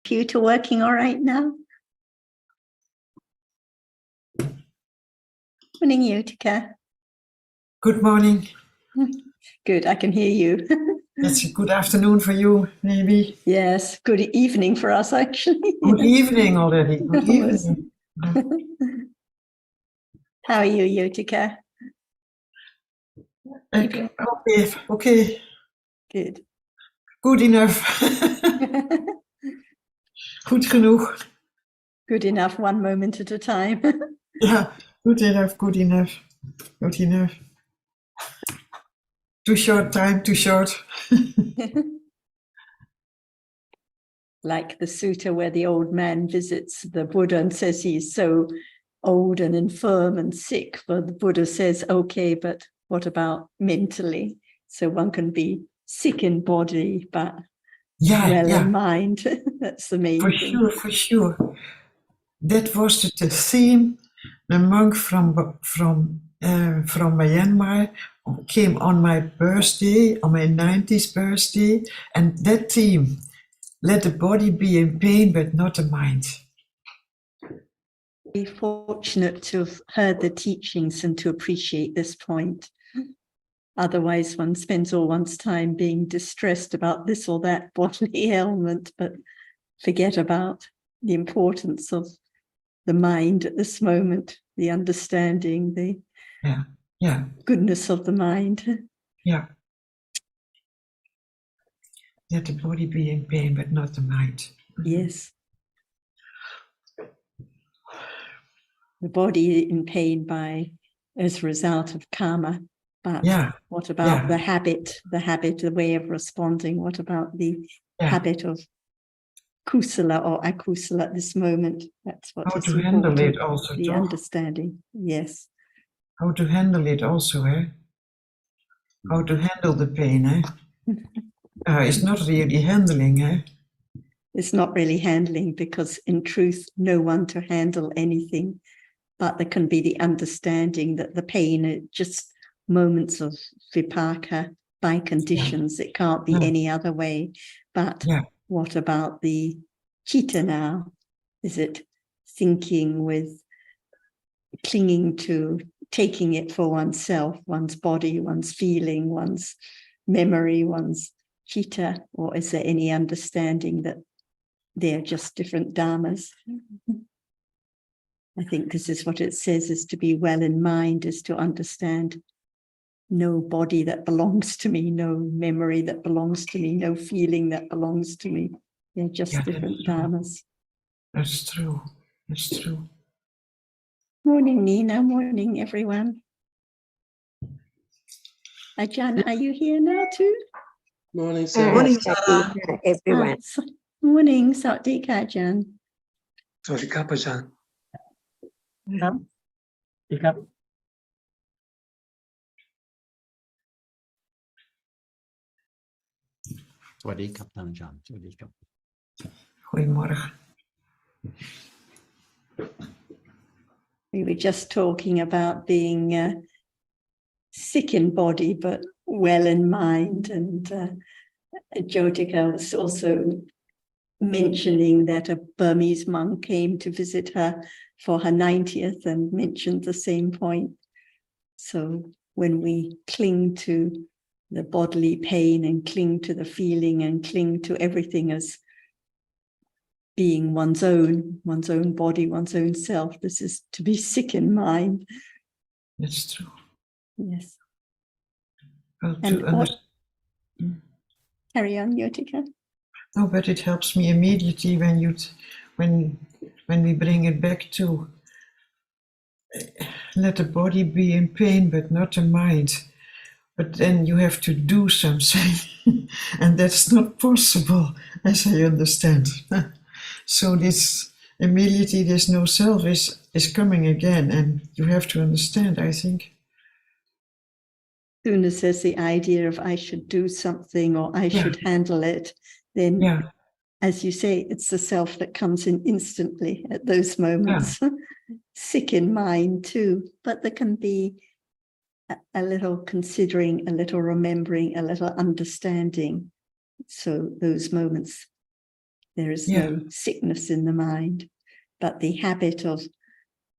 computer working all right now? Morning, Utica. Good morning. Good, I can hear you. It's a good afternoon for you, maybe. Yes, good evening for us, actually. Good evening already. Good evening. How are you, Utica? Okay. Good. Good enough. Goed genoeg. Good enough, one moment at a time. Yeah, good enough, good enough. Good enough. Too short time, too short. Like the sutta where the old man visits the Buddha and says he's so old and infirm and sick, but the Buddha says, okay, but what about mentally? So one can be sick in body, but in mind. That's the main thing. For sure. That was the theme. The monk from Myanmar came on my birthday, on my 90th birthday, and that theme, let the body be in pain, but not the mind. Be fortunate to have heard the teachings and to appreciate this point. Otherwise, one spends all one's time being distressed about this or that bodily ailment, but forget about the importance of the mind at this moment, the understanding, the goodness of the mind. Yeah. Let the body be in pain, but not the mind. Yes. The body in pain as a result of karma. But what about the habit, the way of responding? What about the habit of kusala or akusala at this moment? That's what how is to important. Handle it also, the understanding. Yes. How to handle it also, How to handle the pain, It's not really handling, It's not really handling, because in truth, no one to handle anything, but there can be the understanding that the pain is just moments of vipaka by conditions. It can't be any other way. But what about the chitta now? Is it thinking with clinging to, taking it for oneself, one's body, one's feeling, one's memory, one's chitta, or is there any understanding that they're just different dharmas? I think this is what it says, is to be well in mind, is to understand no body that belongs to me, no memory that belongs to me, no feeling that belongs to me. They're just different dharmas. That's true. That's true. Morning, Nina. Morning, everyone. Ajahn, are you here now too? Morning, sir. Morning, everyone. Morning, Sawadika, Ajahn. สวัสดีครับอาจารย์ ครับดีครับ สวัสดีครับท่านอาจารย์ สวัสดีครับ Goedemorgen. We were just talking about being sick in body, but well in mind. And Jyotika was also mentioning that a Burmese monk came to visit her for her 90th and mentioned the same point. So when we cling to the bodily pain and cling to the feeling and cling to everything as being one's own body, one's own self, this is to be sick in mind. That's true. Yes. Well, carry on, Jyotika. No, but it helps me immediately when we bring it back to let the body be in pain, but not the mind. But then you have to do something, and that's not possible, as I understand. So this immediately, there's no self is coming again, and you have to understand, I think. As soon as there's the idea of I should do something or I should handle it, then, as you say, it's the self that comes in instantly at those moments. Sick in mind too, but there can be a little considering, a little remembering, a little understanding. So those moments, There is Yeah. no sickness in the mind, but the habit of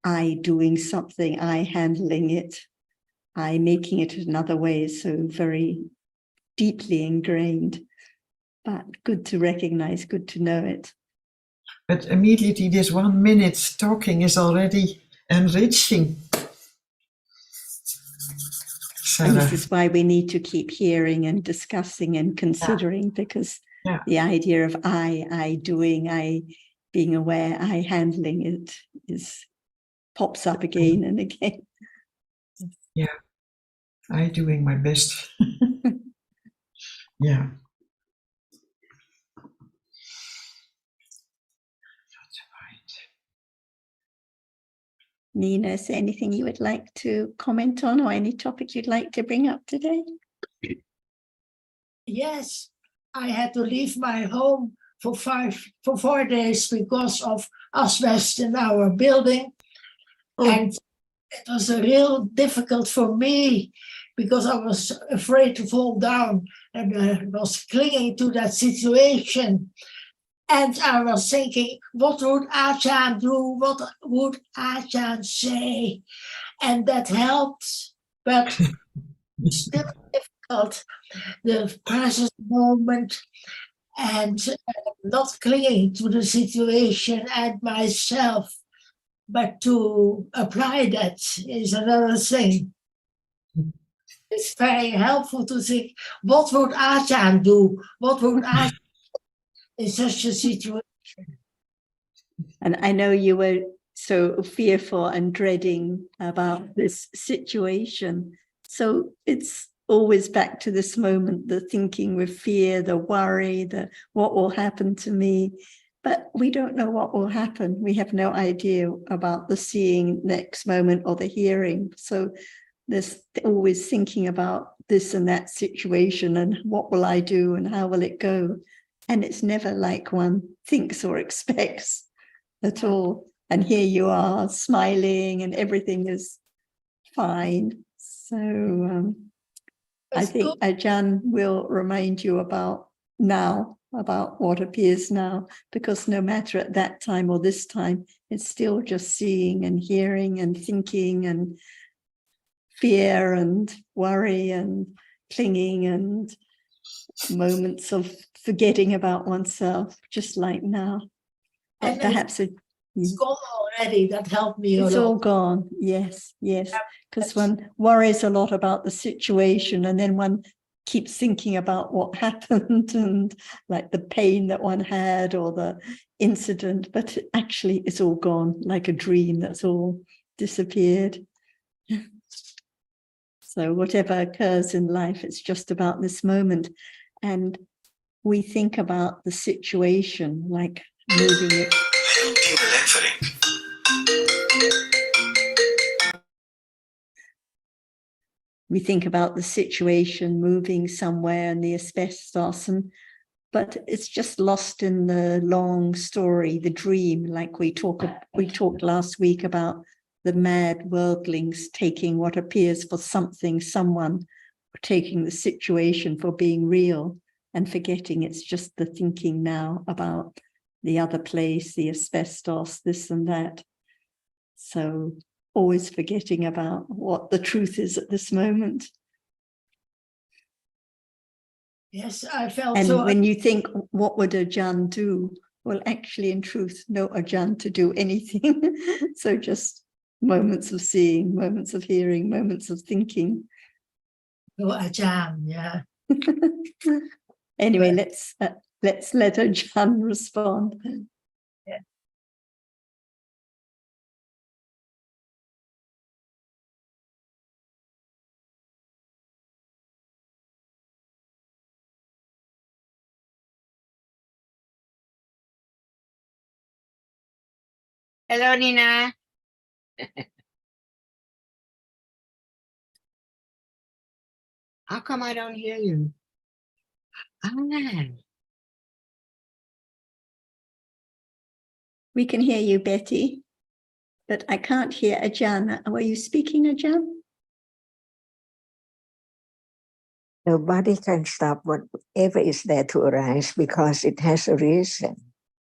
I doing something, I handling it, I making it another way is so very deeply ingrained. But good to recognize, good to know it. But immediately this 1 minute talking is already enriching. And Sarah. this is why we need to keep hearing and discussing and considering, because Yeah. the idea of I doing, I being aware, I handling it pops up again and again. Yeah, I doing my best. Yeah. That's right. Nina, is there anything you would like to comment on or any topic you'd like to bring up today? Yes, I had to leave my home for 4 days because of asbestos in our building. Oh. And it was a real difficult for me because I was afraid to fall down and I was clinging to that situation. And I was thinking, what would Ajahn do? What would Ajahn say? And that helped, but still difficult. The present moment and not clinging to the situation and myself, but to apply that is another thing. It's very helpful to think, what would Ajahn do? What would Ajahn in such a situation? And I know you were so fearful and dreading about this situation. So it's always back to this moment, the thinking with fear, the worry, the what will happen to me. But we don't know what will happen. We have no idea about the seeing next moment or the hearing. So there's always thinking about this and that situation and what will I do and how will it go? And it's never like one thinks or expects at all. And here you are smiling and everything is fine. So I think Ajahn will remind you about now, about what appears now, because no matter at that time or this time, it's still just seeing and hearing and thinking and fear and worry and clinging and moments of forgetting about oneself, just like now. But And perhaps it's gone already. That helped me a it's all lot. gone. Yes, yes. Because one worries a lot about the situation and then one keeps thinking about what happened and like the pain that one had or the incident, but actually it's all gone like a dream that's all disappeared. So whatever occurs in life, it's just about this moment. And we think about the situation like moving it. We think about the situation moving somewhere and the asbestos, but it's just lost in the long story, the dream, like we talked last week about the mad worldlings taking what appears for something, someone, taking the situation for being real and forgetting it's just the thinking now about the other place, the asbestos, this and that. So always forgetting about what the truth is at this moment. Yes, I felt And so. when you think, what would Ajahn do? Well, actually, in truth, no Ajahn to do anything. So just moments of seeing, moments of hearing, moments of thinking. Oh, Ajahn, yeah. Anyway, let's let Ajahn respond. Yeah. Hello, Nina. How come I don't hear you? Ah, We can hear you, Betty, but I can't hear Ajahn. Were you speaking, Ajahn? Nobody can stop whatever is there to arise because it has a reason.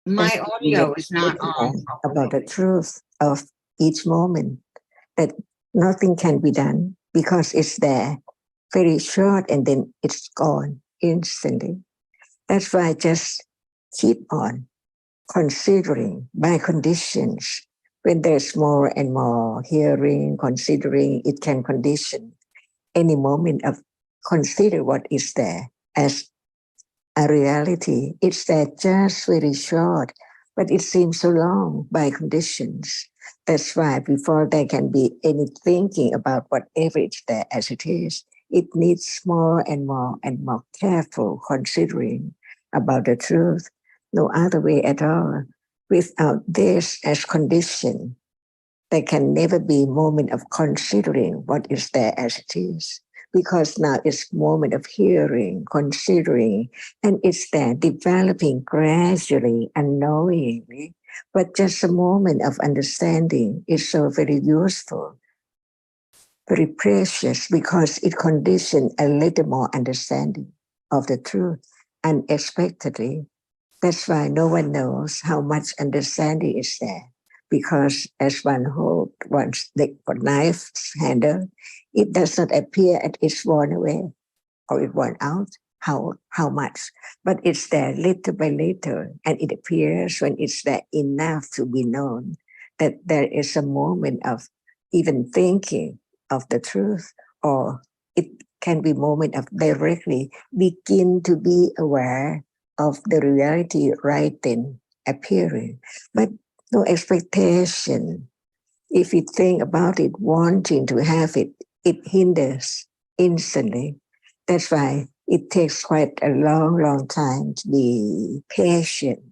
My audio is not on about the properly. truth of each moment, that nothing can be done because it's there very short and then it's gone instantly. That's why I just keep on considering by conditions. When there's more and more hearing, considering, it can condition any moment of consider what is there as a reality. It's there just very short, but it seems so long by conditions. That's why before there can be any thinking about whatever it's there as it is, it needs more and more and more careful considering about the truth. No other way at all. Without this as condition, there can never be a moment of considering what is there as it is, because now it's moment of hearing, considering, and it's there developing gradually, unknowingly. But just a moment of understanding is so very useful, very precious, because it conditions a little more understanding of the truth unexpectedly. That's why no one knows how much understanding is there. Because as one holds one's knife handle, it does not appear as it's worn away or it worn out, how much. But it's there little by little, and it appears when it's there enough to be known that there is a moment of even thinking of the truth, or it can be moment of directly begin to be aware of the reality right then appearing. But no expectation. If you think about it, wanting to have it, it hinders instantly. That's why it takes quite a long, long time to be patient,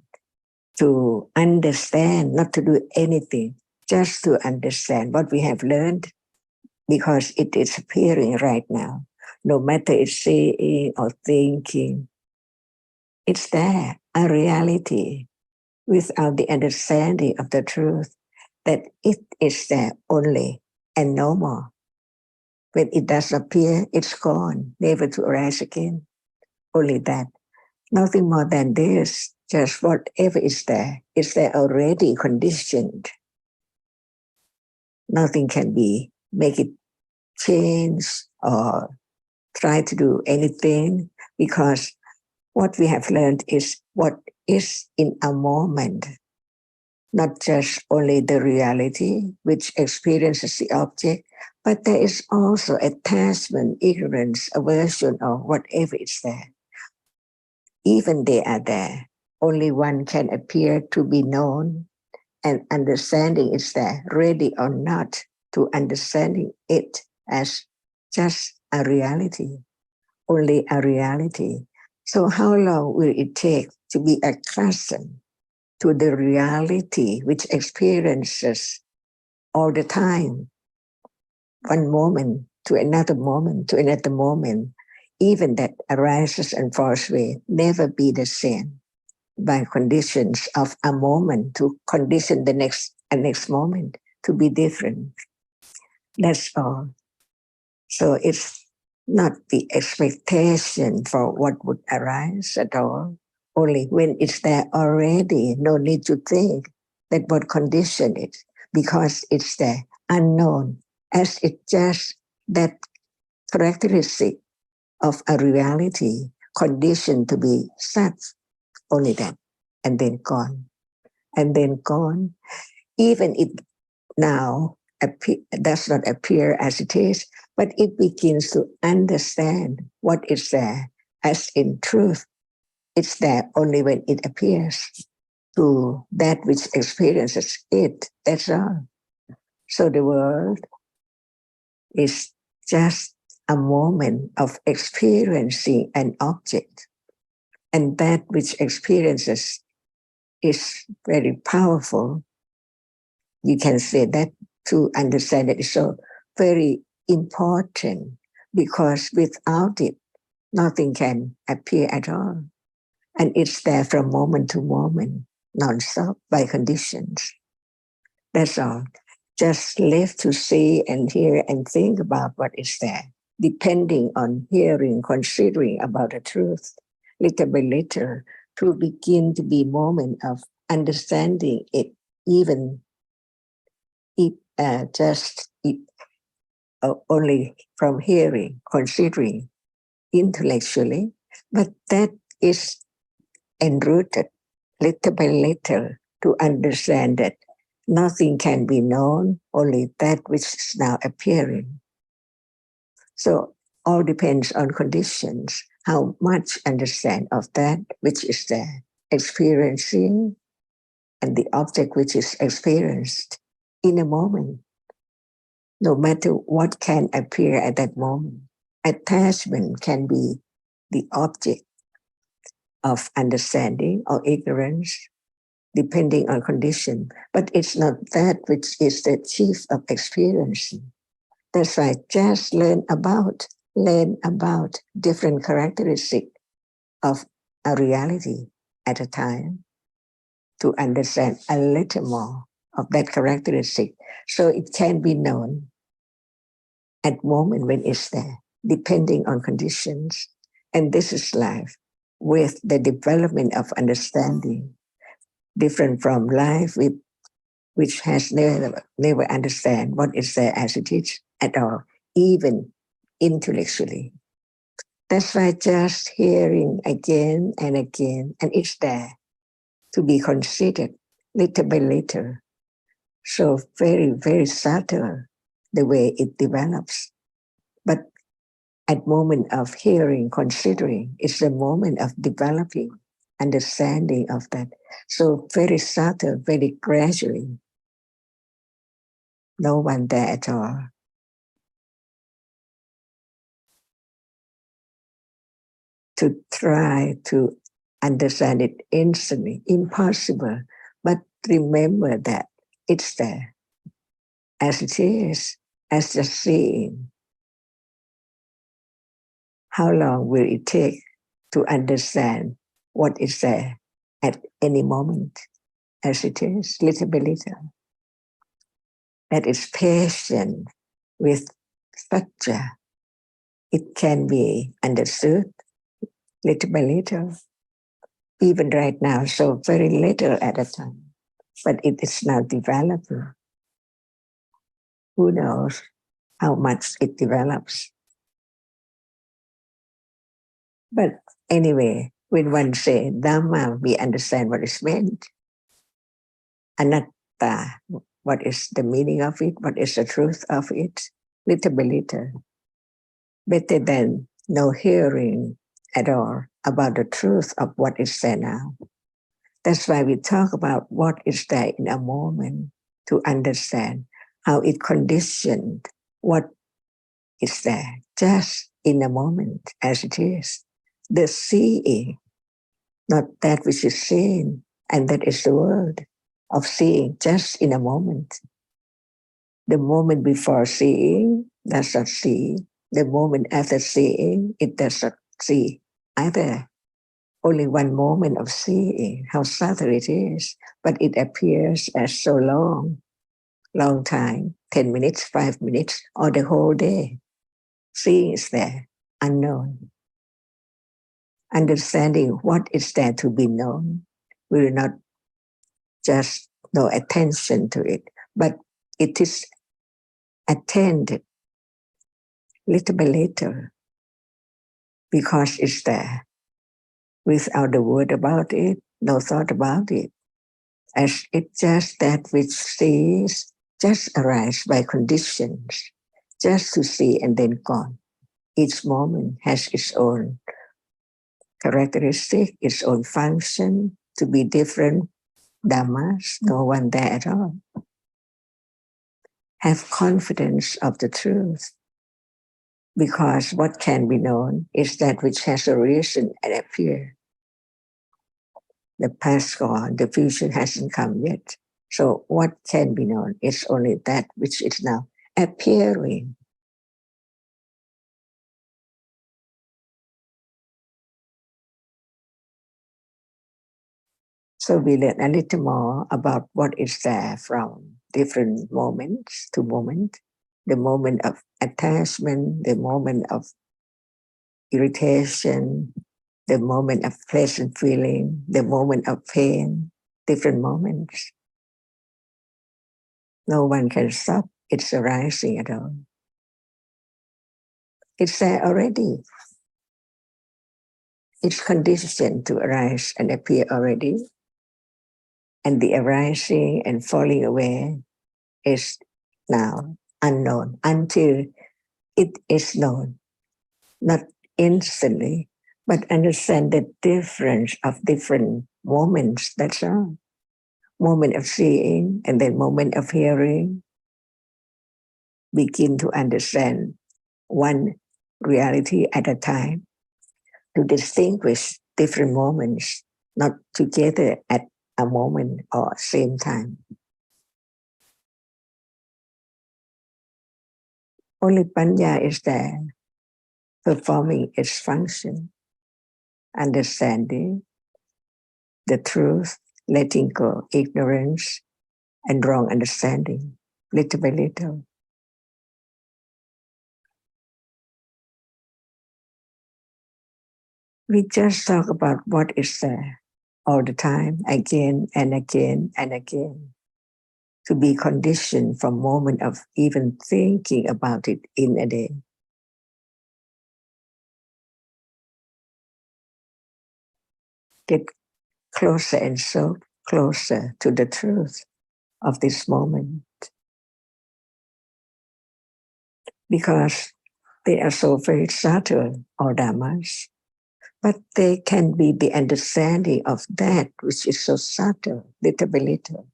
to understand, not to do anything, just to understand what we have learned, because it is appearing right now. No matter it's saying or thinking, it's there, a reality, without the understanding of the truth that it is there only and no more. When it does appear, it's gone, never to arise again. Only that. Nothing more than this. Just whatever is there already conditioned. Nothing can be make it change or try to do anything, because what we have learned is what is in a moment, not just only the reality which experiences the object, but there is also attachment, ignorance, aversion, or whatever is there. Even they are there. Only one can appear to be known, and understanding is there, ready or not to understanding it as just a reality, only a reality. So how long will it take to be accustomed to the reality which experiences all the time, one moment to another moment to another moment, even that arises and falls away, never be the same by conditions of a moment to condition the next moment to be different. That's all. So it's not the expectation for what would arise at all. Only when it's there already, no need to think that what condition it, because it's there, unknown, as it just that characteristic of a reality conditioned to be such, only that, and then gone. And then gone, even it now does not appear as it is, but it begins to understand what is there as in truth. It's there only when it appears to that which experiences it. That's all. So the world is just a moment of experiencing an object, and that which experiences is very powerful. You can say that to understand it is so very important, because without it, nothing can appear at all. And it's there from moment to moment, non-stop by conditions. That's all. Just live to see and hear and think about what is there, depending on hearing, considering about the truth, little by little, to begin to be moment of understanding it, even only from hearing, considering intellectually, but that is enrooted little by little to understand that nothing can be known, only that which is now appearing. So all depends on conditions, how much understand of that which is there, experiencing, and the object which is experienced in a moment, no matter what can appear at that moment. Attachment can be the object of understanding or ignorance, depending on condition, but it's not that which is the chief of experiencing. That's why just learn about different characteristics of a reality at a time to understand a little more of that characteristic, so it can be known at moment when it's there, depending on conditions. And this is life with the development of understanding, different from life which has never understand what is there as it is at all, even intellectually. That's why just hearing again and again, and it's there to be considered little by little. So very, very subtle the way it develops. But at moment of hearing, considering, it's the moment of developing understanding of that. So very subtle, very gradually. No one there at all. To try to understand it instantly, impossible. But remember that it's there, as it is, as the seeing. How long will it take to understand what is there at any moment, as it is, little by little? That is patient with structure. It can be understood little by little, even right now, so very little at a time, but it is now developing. Who knows how much it develops? But anyway, when one says Dhamma, we understand what is meant. Anatta, what is the meaning of it? What is the truth of it? Little by little. Better than no hearing at all about the truth of what is there now. That's why we talk about what is there in a moment, to understand how it conditioned what is there just in a moment as it is. The seeing, not that which is seen, and that is the word of seeing just in a moment. The moment before seeing does not see. The moment after seeing, it does not see either. Only one moment of seeing, how subtle it is, but it appears as so long time, 10 minutes, 5 minutes, or the whole day. Seeing is there, unknown. Understanding what is there to be known will not just no attention to it, but it is attended little by little because it's there. Without the word about it, no thought about it. As it's just that which sees, just arise by conditions, just to see and then gone. Each moment has its own characteristic, its own function, to be different Dhammas, no one there at all. Have confidence of the truth, because what can be known is that which has arisen and appeared. The past gone, the future hasn't come yet. So what can be known is only that which is now appearing. So we learn a little more about what is there from different moments to moment. The moment of attachment, the moment of irritation, the moment of pleasant feeling, the moment of pain, different moments. No one can stop its arising at all. It's there already. It's conditioned to arise and appear already. And the arising and falling away is now unknown until it is known. Not instantly, but understand the difference of different moments. That's all. Moment of seeing and then moment of hearing. Begin to understand one reality at a time, to distinguish different moments, not together at a moment or same time. Only Panya is there, performing its function, understanding the truth, letting go ignorance and wrong understanding, little by little. We just talk about what is there all the time, again and again and again, to be conditioned from moment of even thinking about it in a day. Get closer and so closer to the truth of this moment. Because they are so very subtle, all dhammas, but they can be the understanding of that which is so subtle, little by little.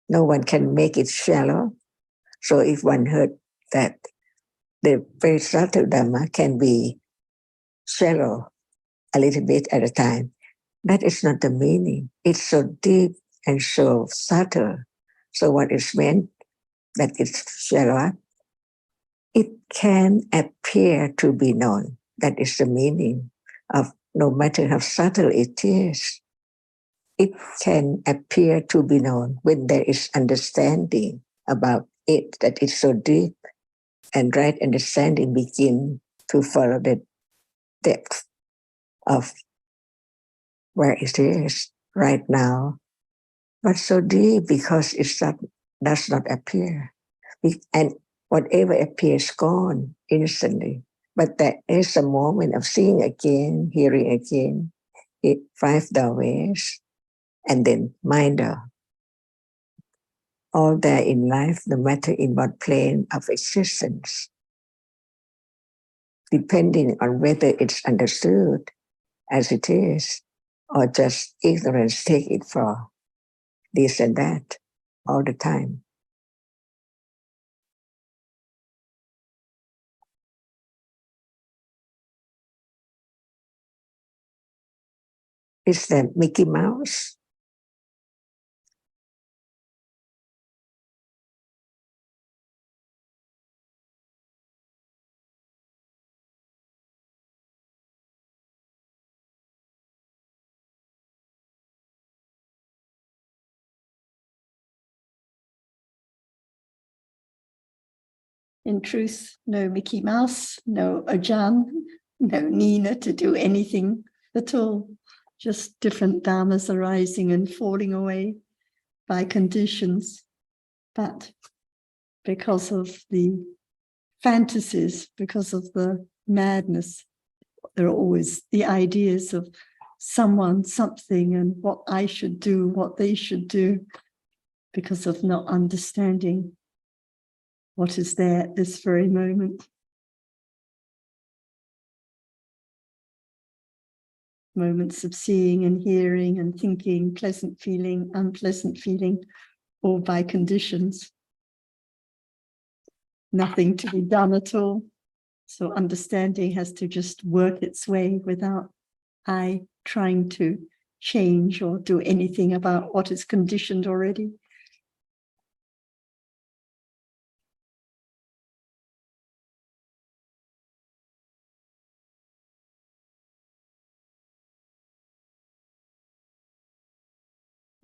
No one can make it shallow. So if one heard that the very subtle Dhamma can be shallow a little bit at a time, that is not the meaning. It's so deep and so subtle. So what is meant that it's shallow? It can appear to be known. That is the meaning of no matter how subtle it is. It can appear to be known when there is understanding about it, that it's so deep, and right understanding begin to follow the depth of where it is right now, but so deep because does not appear. And whatever appears gone instantly. But there is a moment of seeing again, hearing again, 5 doorways, and then minder. All there in life, no matter in what plane of existence, depending on whether it's understood as it is, or just ignorance take it for this and that all the time. Is that Mickey Mouse? In truth, no Mickey Mouse, no Ajahn, no Nina to do anything at all. Just different dhammas arising and falling away by conditions. But because of the fantasies, because of the madness, there are always the ideas of someone, something, and what I should do, what they should do, because of not understanding what is there at this very moment. Moments of seeing and hearing and thinking, pleasant feeling, unpleasant feeling, all by conditions. Nothing to be done at all. So understanding has to just work its way without I trying to change or do anything about what is conditioned already.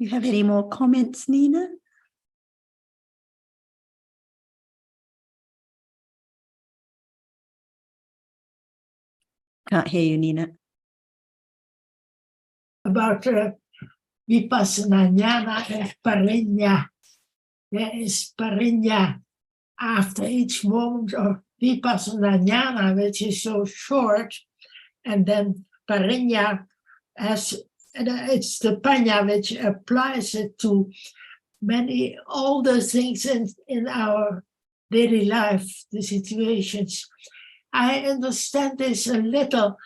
You have any more comments, Nina? Can't hear you, Nina. About Vipassana Jnana and Parinya. There is Parinya after each moment of Vipassana Jnana, which is so short, and then Parinya has, it's the Panya which applies it to all the things in our daily life, the situations. I understand this a little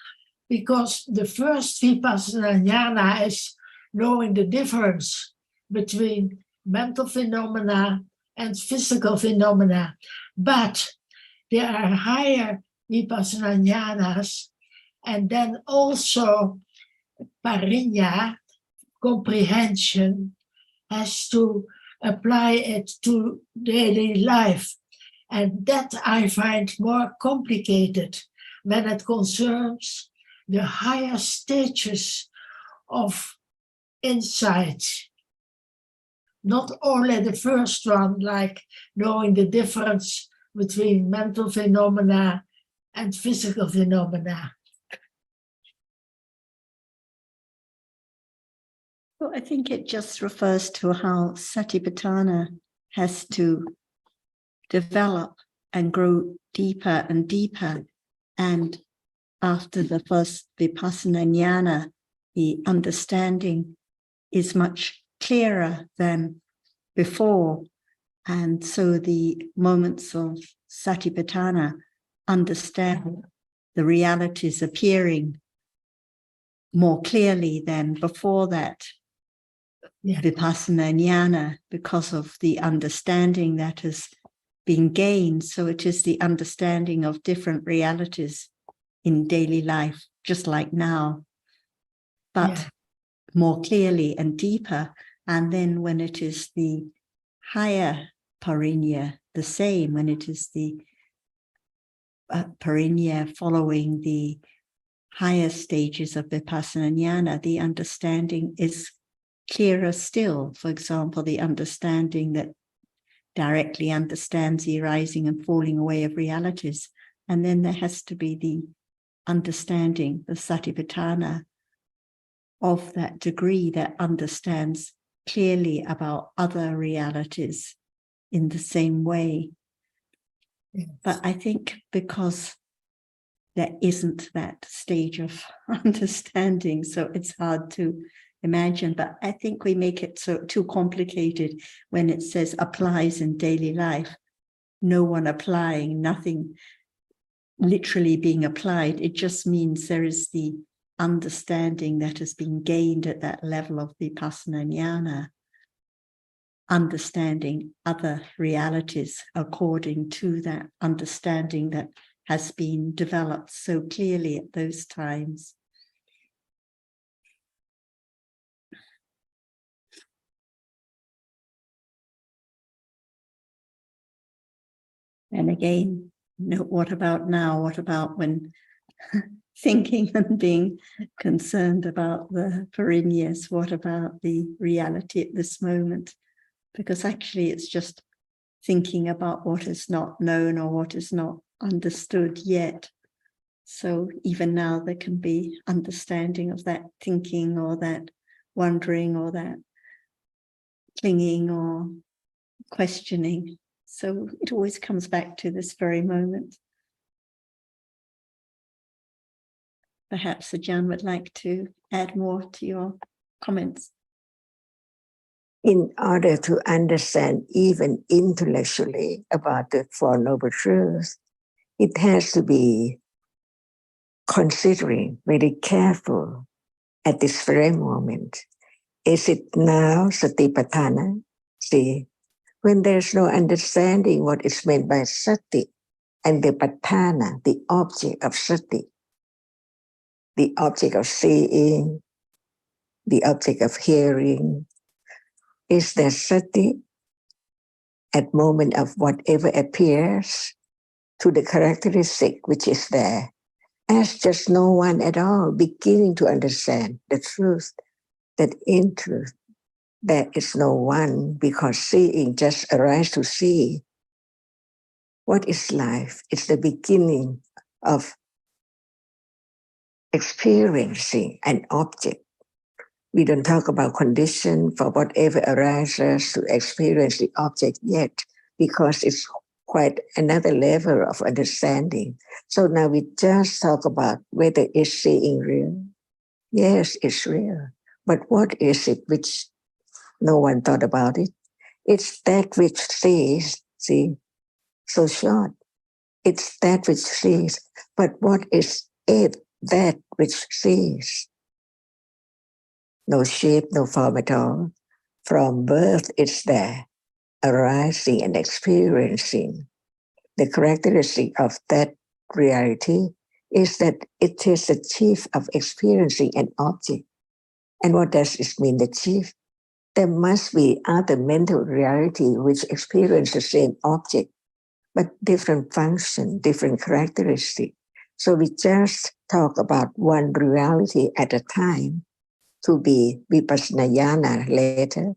because the first Vipassana Jnana is knowing the difference between mental phenomena and physical phenomena. But there are higher Vipassana Jnanas, and then also Parinya, comprehension, has to apply it to daily life. And that I find more complicated when it concerns the higher stages of insight. Not only the first one, like knowing the difference between mental phenomena and physical phenomena. Well, I think it just refers to how Satipatthana has to develop and grow deeper and deeper. And after the first Vipassana Jnana, the understanding is much clearer than before. And so the moments of Satipatthana understand the realities appearing more clearly than before that. Yeah. Vipassana Jnana, because of the understanding that has been gained. So it is the understanding of different realities in daily life, just like now, but more clearly and deeper. And then when it is the higher parinya, the same, when it is the parinya following the higher stages of Vipassana Jnana, the understanding is clearer still. For example, the understanding that directly understands the arising and falling away of realities. And then there has to be the understanding, the Satipatthana, of that degree that understands clearly about other realities in the same way. Yes. But I think because there isn't that stage of understanding, so it's hard to imagine. But I think we make it so too complicated when it says applies in daily life. No one applying, nothing literally being applied. It just means there is the understanding that has been gained at that level of Vipassana Jnana, understanding other realities according to that understanding that has been developed so clearly at those times. And again, what about now? What about when thinking and being concerned about the parinyas? What about the reality at this moment? Because actually it's just thinking about what is not known or what is not understood yet. So even now there can be understanding of that thinking or that wondering or that clinging or questioning. So it always comes back to this very moment. Perhaps Ajahn would like to add more to your comments. In order to understand even intellectually about the Four Noble Truths, it has to be considering very careful at this very moment. Is it now Satipatthana? See, when there's no understanding what is meant by sati and the patthana, the object of sati, the object of seeing, the object of hearing, is there sati at moment of whatever appears to the characteristic which is there, as just no one at all beginning to understand the truth that in truth there is no one, because seeing just arises to see. What is life? It's the beginning of experiencing an object. We don't talk about condition for whatever arises to experience the object yet, because it's quite another level of understanding. So now we just talk about whether it's seeing real. Yes, it's real. But what is it which no one thought about it? It's that which sees, see, so short. It's that which sees. But what is it, that which sees? No shape, no form at all. From birth, it's there, arising and experiencing. The characteristic of that reality is that it is the chief of experiencing an object. And what does it mean, the chief? There must be other mental reality which experience the same object, but different function, different characteristic. So we just talk about one reality at a time, to be vipassana jnana later,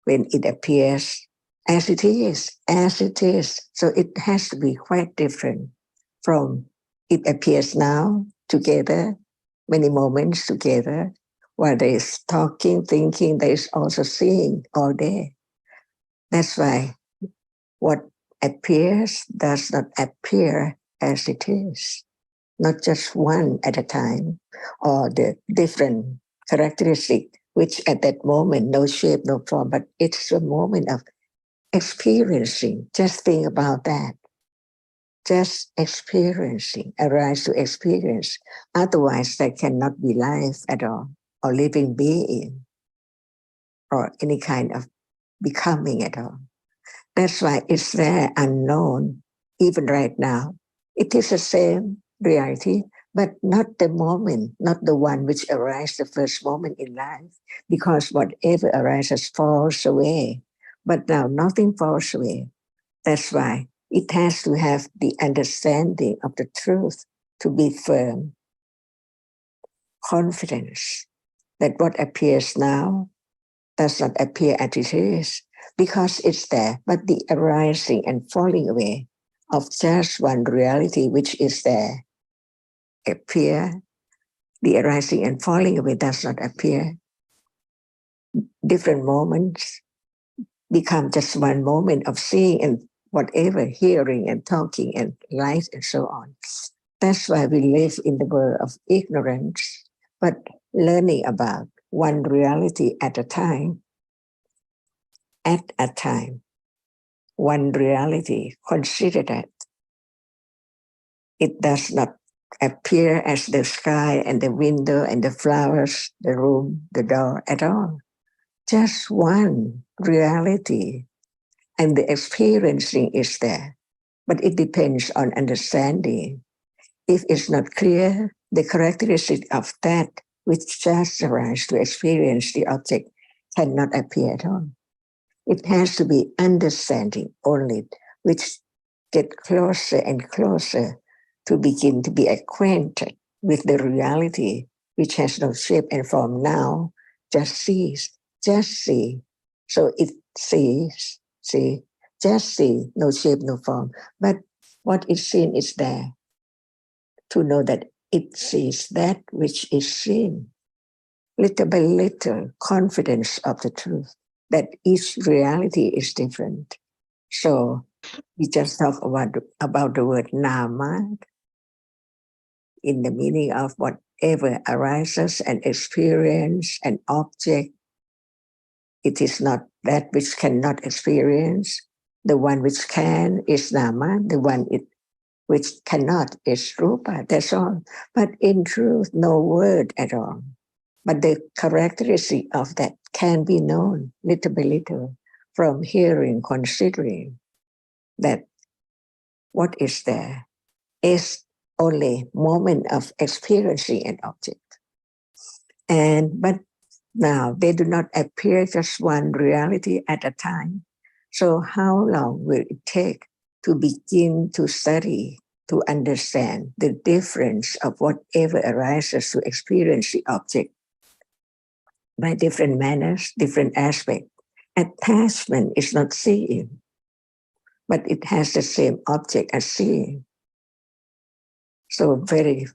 when it appears as it is, as it is. So it has to be quite different from it appears now together, many moments together, while there is talking, thinking, there is also seeing all day. That's why what appears does not appear as it is, not just one at a time, or the different characteristic, which at that moment, no shape, no form, but it's a moment of experiencing. Just think about that. Just experiencing, arise to experience. Otherwise, there cannot be life at all, or living being, or any kind of becoming at all. That's why it's there, unknown, even right now. It is the same reality, but not the moment, not the one which arises the first moment in life, because whatever arises falls away. But now nothing falls away. That's why it has to have the understanding of the truth to be firm. Confidence that what appears now does not appear as it is, because it's there, but the arising and falling away of just one reality which is there appear. The arising and falling away does not appear. Different moments become just one moment of seeing and whatever, hearing and talking and light and so on. That's why we live in the world of ignorance, but learning about one reality at a time, one reality, consider that. It does not appear as the sky and the window and the flowers, the room, the door at all. Just one reality, and the experiencing is there. But it depends on understanding. If it's not clear, the characteristic of that which just arises to experience the object cannot appear at all. It has to be understanding only, which get closer and closer to begin to be acquainted with the reality which has no shape and form now, just sees, just see. So it sees, see, just see, no shape, no form. But what is seen is there. To know that it sees that which is seen. Little by little, confidence of the truth, that each reality is different. So we just talk about the word nama in the meaning of whatever arises and experience an object. It is not that which cannot experience. The one which can is nama. The one which cannot is rupa. That's all. But in truth, no word at all. But the characteristic of that can be known little by little from hearing, considering that what is there is only moment of experiencing an object. But now they do not appear just one reality at a time. So how long will it take to begin to study, to understand the difference of whatever arises to experience the object by different manners, different aspects? Attachment is not seeing, but it has the same object as seeing. So very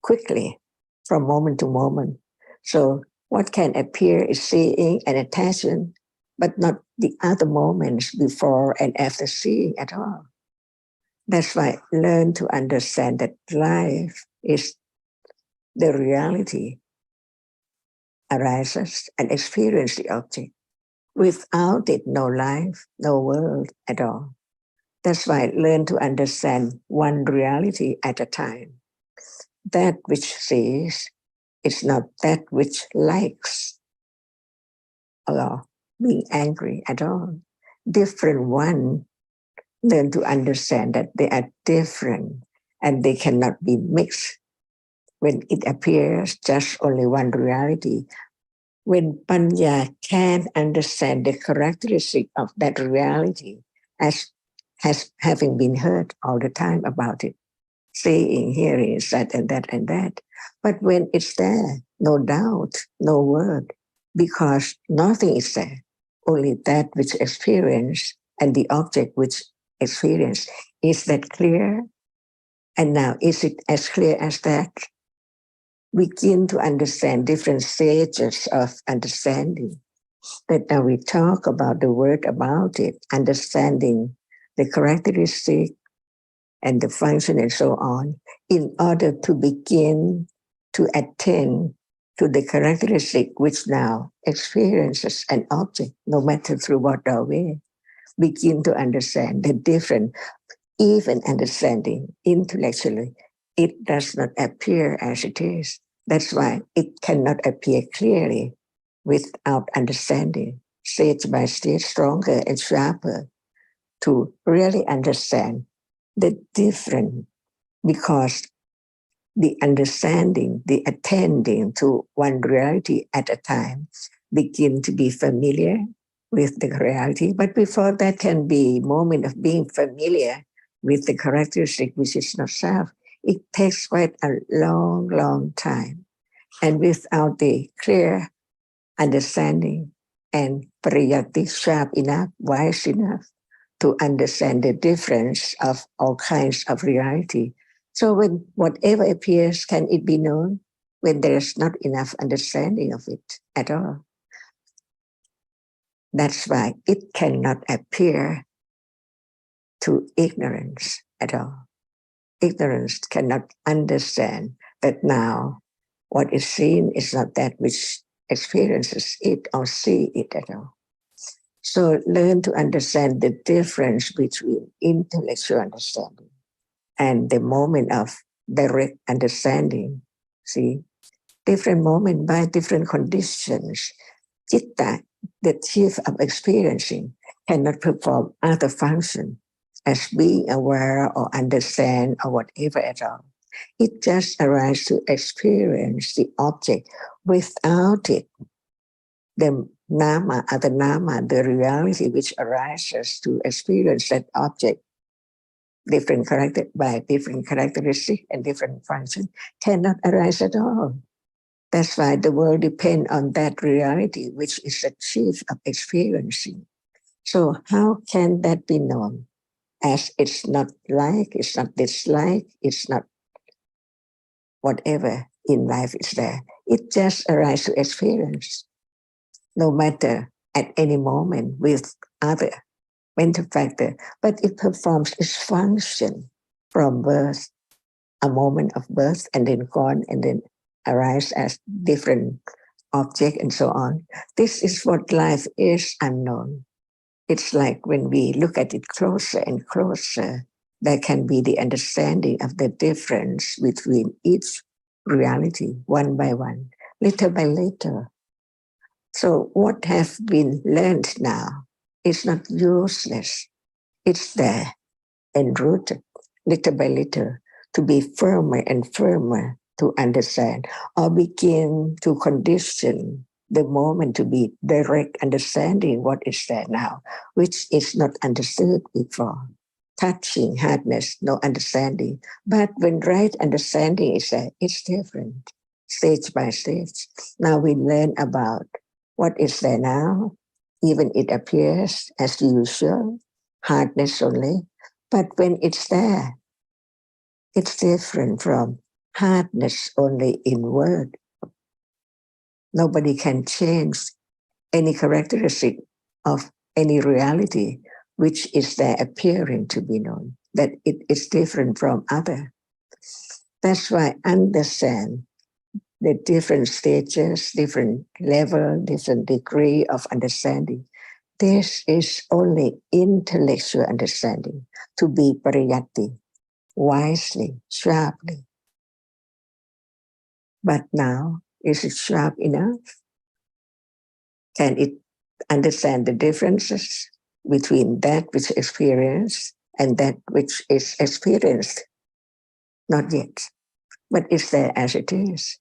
quickly, from moment to moment. So What can appear is seeing and attachment, but not the other moments before and after seeing at all. That's why learn to understand that life is the reality arises and experience the object. Without it, no life, no world at all. That's why learn to understand one reality at a time. That which sees is not that which likes or being angry at all. Different one learn to understand that they are different and they cannot be mixed. When it appears just only one reality, when Panya can understand the characteristic of that reality as having been heard all the time about it, seeing, hearing, that and that and that. But when it's there, no doubt, no word, because nothing is there, only that which experience and the object which experience. Is that clear? And now, is it as clear as that? Begin to understand different stages of understanding. That now we talk about the word about it, understanding the characteristic and the function and so on, in order to begin to attend to the characteristic which now experiences an object, no matter through what way. Begin to understand the different, even understanding intellectually, it does not appear as it is. That's why it cannot appear clearly without understanding, stage by stage, stronger and sharper, to really understand the different, because the understanding, the attending to one reality at a time begin to be familiar with the reality. But before that can be moment of being familiar with the characteristic which is not self, it takes quite a long, long time. And without the clear understanding and pariyati sharp enough, wise enough to understand the difference of all kinds of reality. So when whatever appears, can it be known when there is not enough understanding of it at all? That's why it cannot appear to ignorance at all. Ignorance cannot understand that now what is seen is not that which experiences it or see it at all. So learn to understand the difference between intellectual understanding and the moment of direct understanding. See, different moment by different conditions. Chitta, the chief of experiencing, cannot perform other function as being aware or understand or whatever at all. It just arises to experience the object. Without it, the nama, other nama, the reality which arises to experience that object, different character by different characteristic and different function, cannot arise at all. That's why the world depends on that reality, which is the chief of experiencing. So how can that be known? As it's not like, it's not dislike, it's not whatever in life is there. It just arises to experience, no matter at any moment with other mental factor, but it performs its function from birth, a moment of birth, and then gone, and then arise as different object and so on. This is what life is, unknown. It's like when we look at it closer and closer, there can be the understanding of the difference between each reality, one by one, little by little. So what has been learned now is not useless. It's there and rooted, little by little, to be firmer and firmer to understand, or begin to condition the moment to be direct understanding what is there now, which is not understood before. Touching, hardness, no understanding. But when right understanding is there, it's different, stage by stage. Now we learn about what is there now, even it appears as usual, hardness only. But when it's there, it's different from hardness only in word. Nobody can change any characteristic of any reality which is there appearing to be known, that it is different from other. That's why understand the different stages, different level, different degree of understanding. This is only intellectual understanding, to be pariyatti, wisely, sharply. But now, is it sharp enough? Can it understand the differences between that which is experienced and that which is experienced? Not yet, but it's there as it is.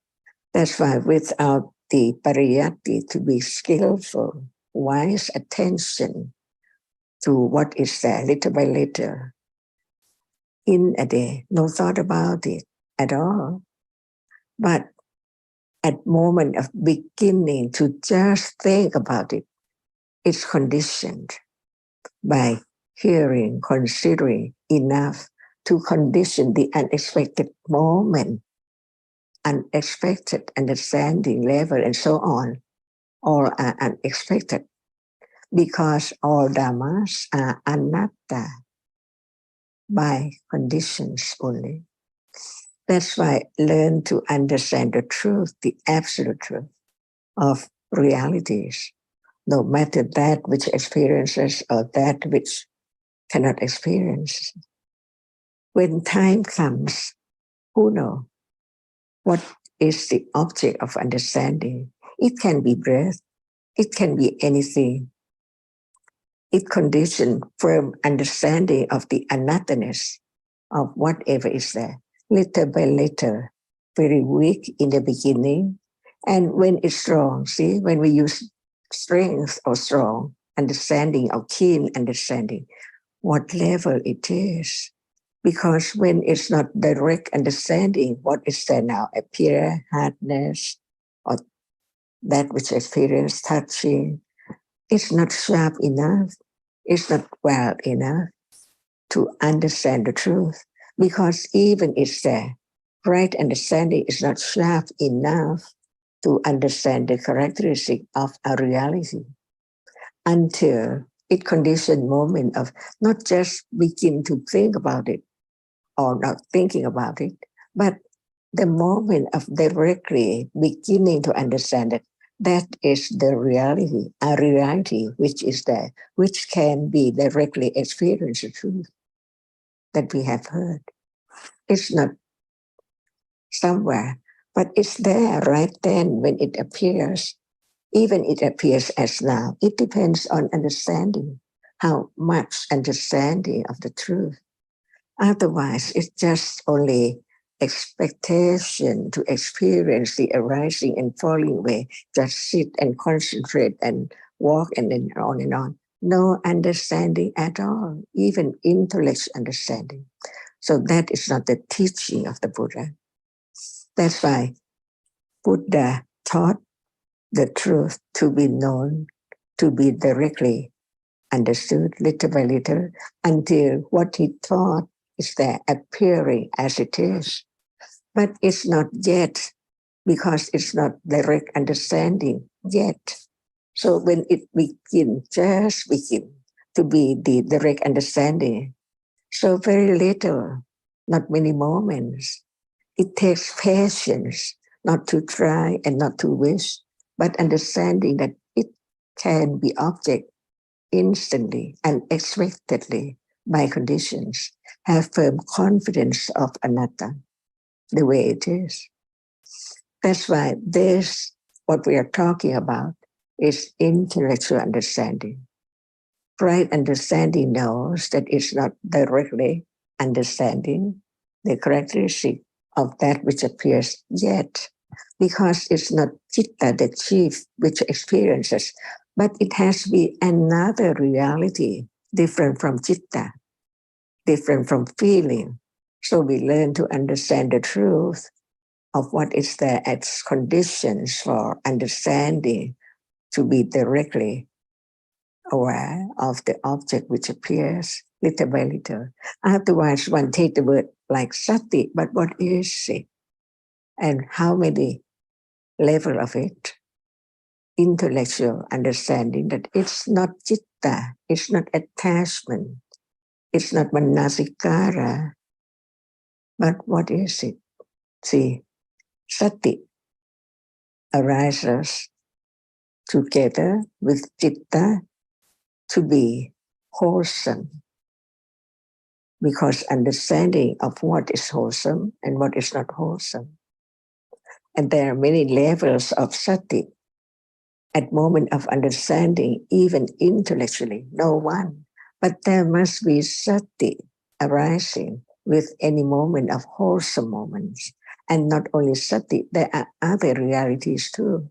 That's why without the pariyatti, to be skillful, wise attention to what is there little by little, in a day, no thought about it at all. But at moment of beginning to just think about it, it's conditioned by hearing, considering enough to condition the unexpected moment, unexpected understanding level, and so on, all are unexpected because all dhammas are anatta, by conditions only. That's why learn to understand the truth, the absolute truth of realities, no matter that which experiences or that which cannot experience. When time comes, who knows what is the object of understanding? It can be breath, it can be anything. It conditions firm understanding of the anatterness of whatever is there, little by little, very weak in the beginning. And when it's strong, see, when we use strength or strong understanding or keen understanding, what level it is. Because when it's not direct understanding, what is there now? Appear, hardness, or that which experience touching, it's not sharp enough. It's not well enough to understand the truth. Because even it's there, right understanding is not sharp enough to understand the characteristic of a reality until it conditioned moment of not just begin to think about it or not thinking about it, but the moment of directly beginning to understand it. That is the reality, a reality which is there, which can be directly experienced, the truth that we have heard. It's not somewhere, but it's there right then when it appears. Even it appears as now. It depends on understanding, how much understanding of the truth. Otherwise, it's just only expectation to experience the arising and falling away. Just sit and concentrate and walk and then on and on. No understanding at all, even intellectual understanding. So that is not the teaching of the Buddha. That's why Buddha taught the truth to be known, to be directly understood little by little, until what he taught is there appearing as it is. But it's not yet, because it's not direct understanding yet. So when it just begin to be the direct understanding, so very little, not many moments. It takes patience not to try and not to wish, but understanding that it can be object instantly, unexpectedly, by conditions. Have firm confidence of anatta, the way it is. That's why this, what we are talking about, is intellectual understanding. Right understanding knows that it's not directly understanding the characteristic of that which appears yet, because it's not citta, the chief, which experiences, but it has to be another reality, different from citta, different from feeling. So we learn to understand the truth of what is there as conditions for understanding, to be directly aware of the object which appears little by little. Otherwise, one take the word like sati, but what is it? And how many level of it? intellectual understanding that it's not citta, it's not attachment, it's not manasikara, but what is it? See, sati arises together with citta to be wholesome, because understanding of what is wholesome and what is not wholesome. And there are many levels of sati. At moment of understanding, even intellectually, no one. But there must be sati arising with any moment of wholesome moments. And not only sati, there are other realities too.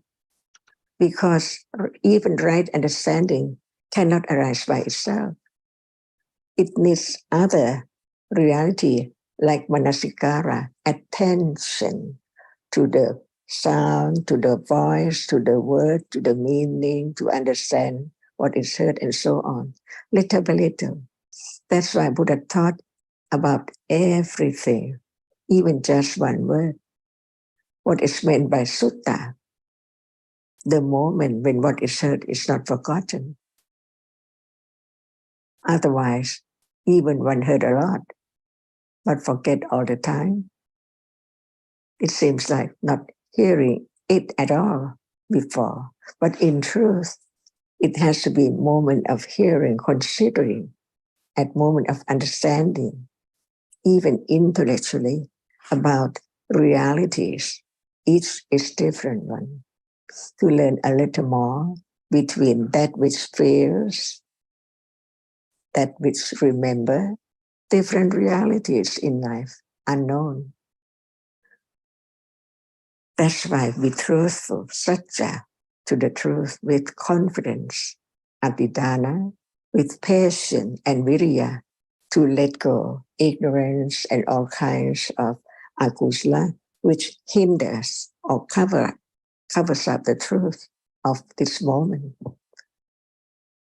Because even right understanding cannot arise by itself. It needs other reality like manasikara, attention to the sound, to the voice, to the word, to the meaning, to understand what is heard and so on, little by little. That's why Buddha taught about everything, even just one word. What is meant by sutta, the moment when what is heard is not forgotten. Otherwise, even one heard a lot, but forget all the time. It seems like not hearing it at all before. But in truth, it has to be a moment of hearing, considering, at moment of understanding, even intellectually, about realities. Each is different one. To learn a little more between that which feels, that which remember, different realities in life, unknown. That's why be truthful, satya, to the truth with confidence, adhidana, with patience and virya, to let go ignorance and all kinds of akusala, which hinders or covers up the truth of this moment.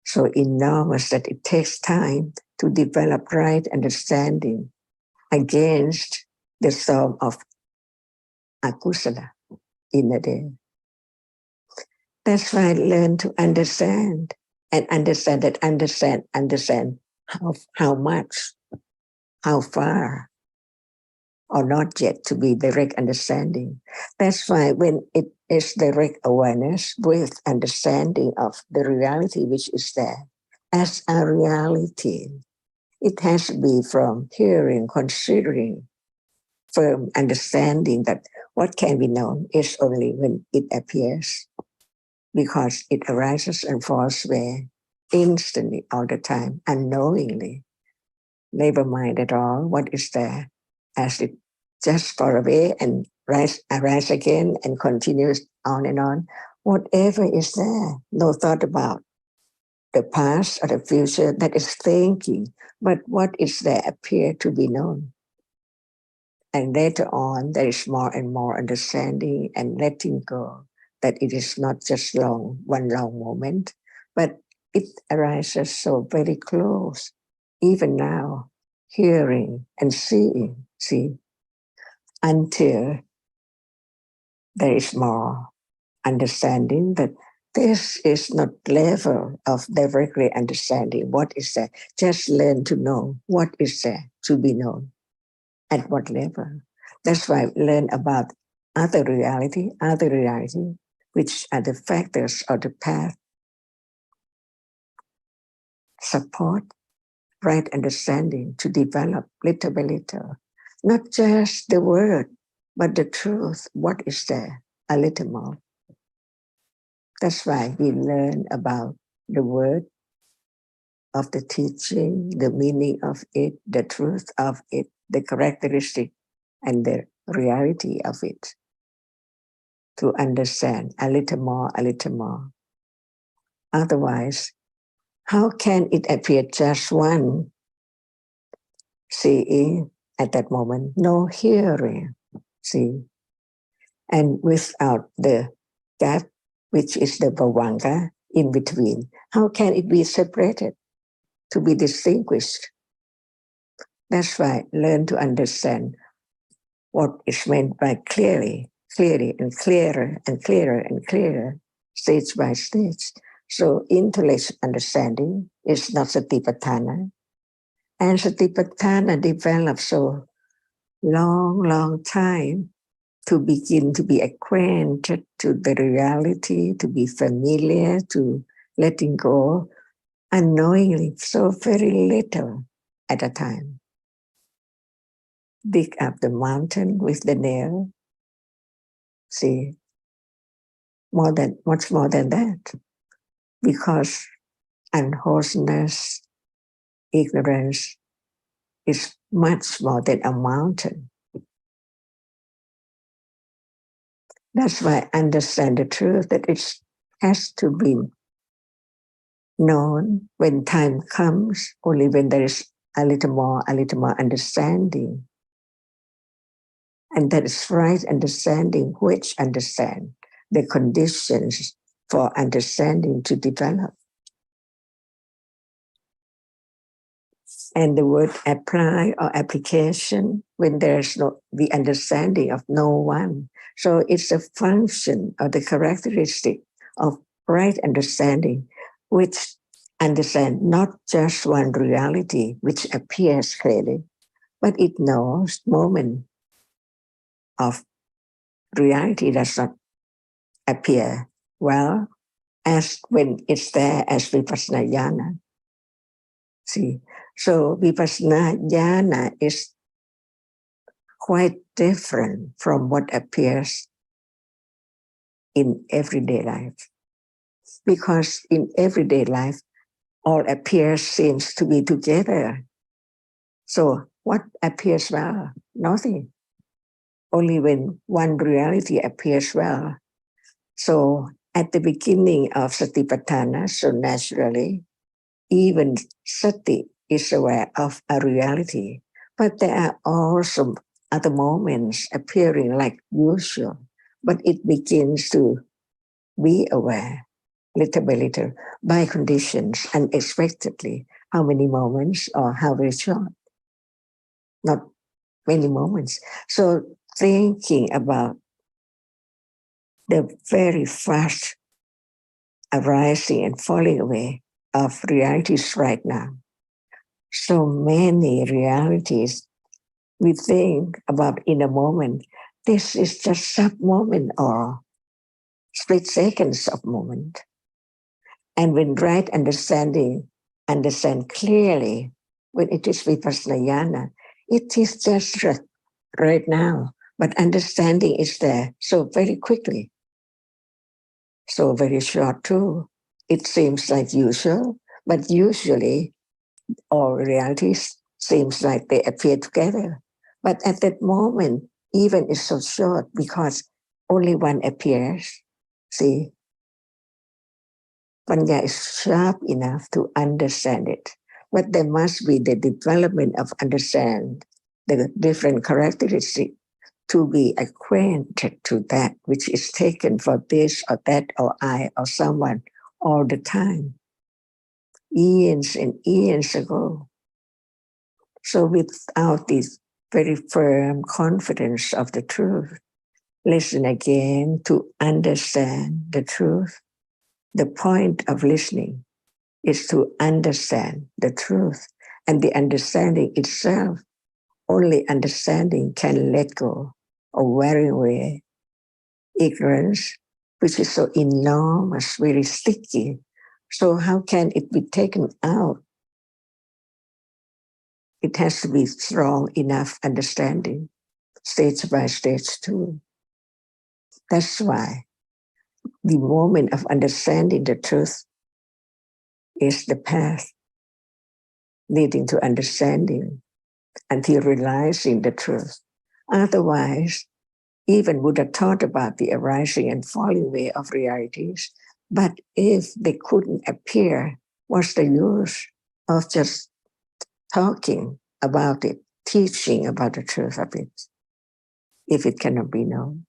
So enormous that it takes time to develop right understanding against the storm of akusala in a day. That's why I learn to understand and understand that understand how much, how far, or not yet to be direct understanding. That's why when it is direct awareness with understanding of the reality which is there as a reality, it has to be from hearing, considering, firm understanding that what can be known is only when it appears, because it arises and falls away instantly all the time, unknowingly. Never mind at all what is there, as it just fall away and arise again and continues on and on. Whatever is there, no thought about the past or the future, that is thinking, but what is there appear to be known. And later on, there is more and more understanding and letting go that it is not just one long moment, but it arises so very close. Even now, hearing and seeing, until there is more understanding that this is not level of directly understanding what is there. Just learn to know what is there to be known. At what level? That's why learn about other reality, which are the factors or the path, support right understanding to develop little by little. Not just the word, but the truth. What is there? A little more. That's why we learn about the word of the teaching, the meaning of it, the truth of it, the characteristic and the reality of it. To understand a little more, a little more. Otherwise, how can it appear just one seeing at that moment? No hearing, see. And without the gap, which is the bhavanga in between, how can it be separated to be distinguished? That's why learn to understand what is meant by clearly and clearer and clearer and clearer. stage by stage. So intellect understanding is not satipatthana. And satipatthana develops so long time to begin to be acquainted to the reality, to be familiar, to letting go unknowingly, so very little at a time. Dig up the mountain with the nail. See, much more than that, because unwholesomeness, ignorance is much more than a mountain. That's why I understand the truth that it has to be known when time comes, only when there is a little more understanding. And that is right understanding, which understand the conditions for understanding to develop. And the word apply or application, when there's no the understanding of no one. So it's a function of the characteristic of right understanding, which understand not just one reality which appears clearly, but it knows moment of reality does not appear well as when it's there as vipassana jnana. See, so vipassana jnana is quite different from what appears in everyday life. Because in everyday life, all appears seems to be together. So what appears well? Nothing. Only when one reality appears well. So at the beginning of Satipatthana, so naturally, even sati is aware of a reality, but there are also other moments appearing like usual, but it begins to be aware little by little by conditions unexpectedly. How many moments or how very short? Not many moments. So thinking about the very fast arising and falling away of realities right now. So many realities we think about in a moment. This is just sub-moment or split seconds of moment. And when right understand clearly, when it is vipassana jnana, it is just right now, but understanding is there so very quickly. So very short too. It seems like usual, but usually all realities seems like they appear together. But at that moment, even it's so short because only one appears. See, Panya is sharp enough to understand it. But there must be the development of understand the different characteristics to be acquainted to that which is taken for this or that or I or someone all the time, eons and eons ago. So without this very firm confidence of the truth, listen again to understand the truth. The point of listening is to understand the truth, and the understanding itself, only understanding can let go of wearing away ignorance, which is so enormous, very sticky. So how can it be taken out? It has to be strong enough understanding, stage by stage too. That's why the moment of understanding the truth is the path leading to understanding until realizing the truth. Otherwise, even Buddha taught about the arising and falling away of realities, but if they couldn't appear, what's the use of just talking about it, teaching about the truth of it, if it cannot be known?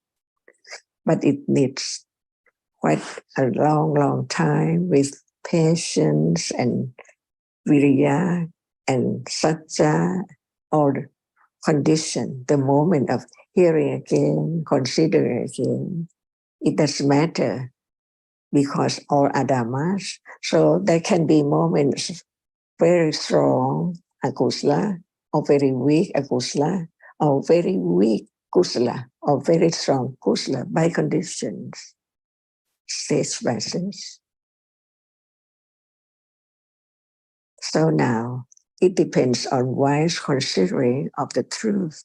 But it needs quite a long time with patience and virya and satya, all the condition, the moment of hearing again, considering again. It doesn't matter because all are dhammas. So there can be moments very strong akusala, or very weak akusala, or very weak kusala, or very strong kusala by conditions, stage by stage. So now it depends on wise considering of the truth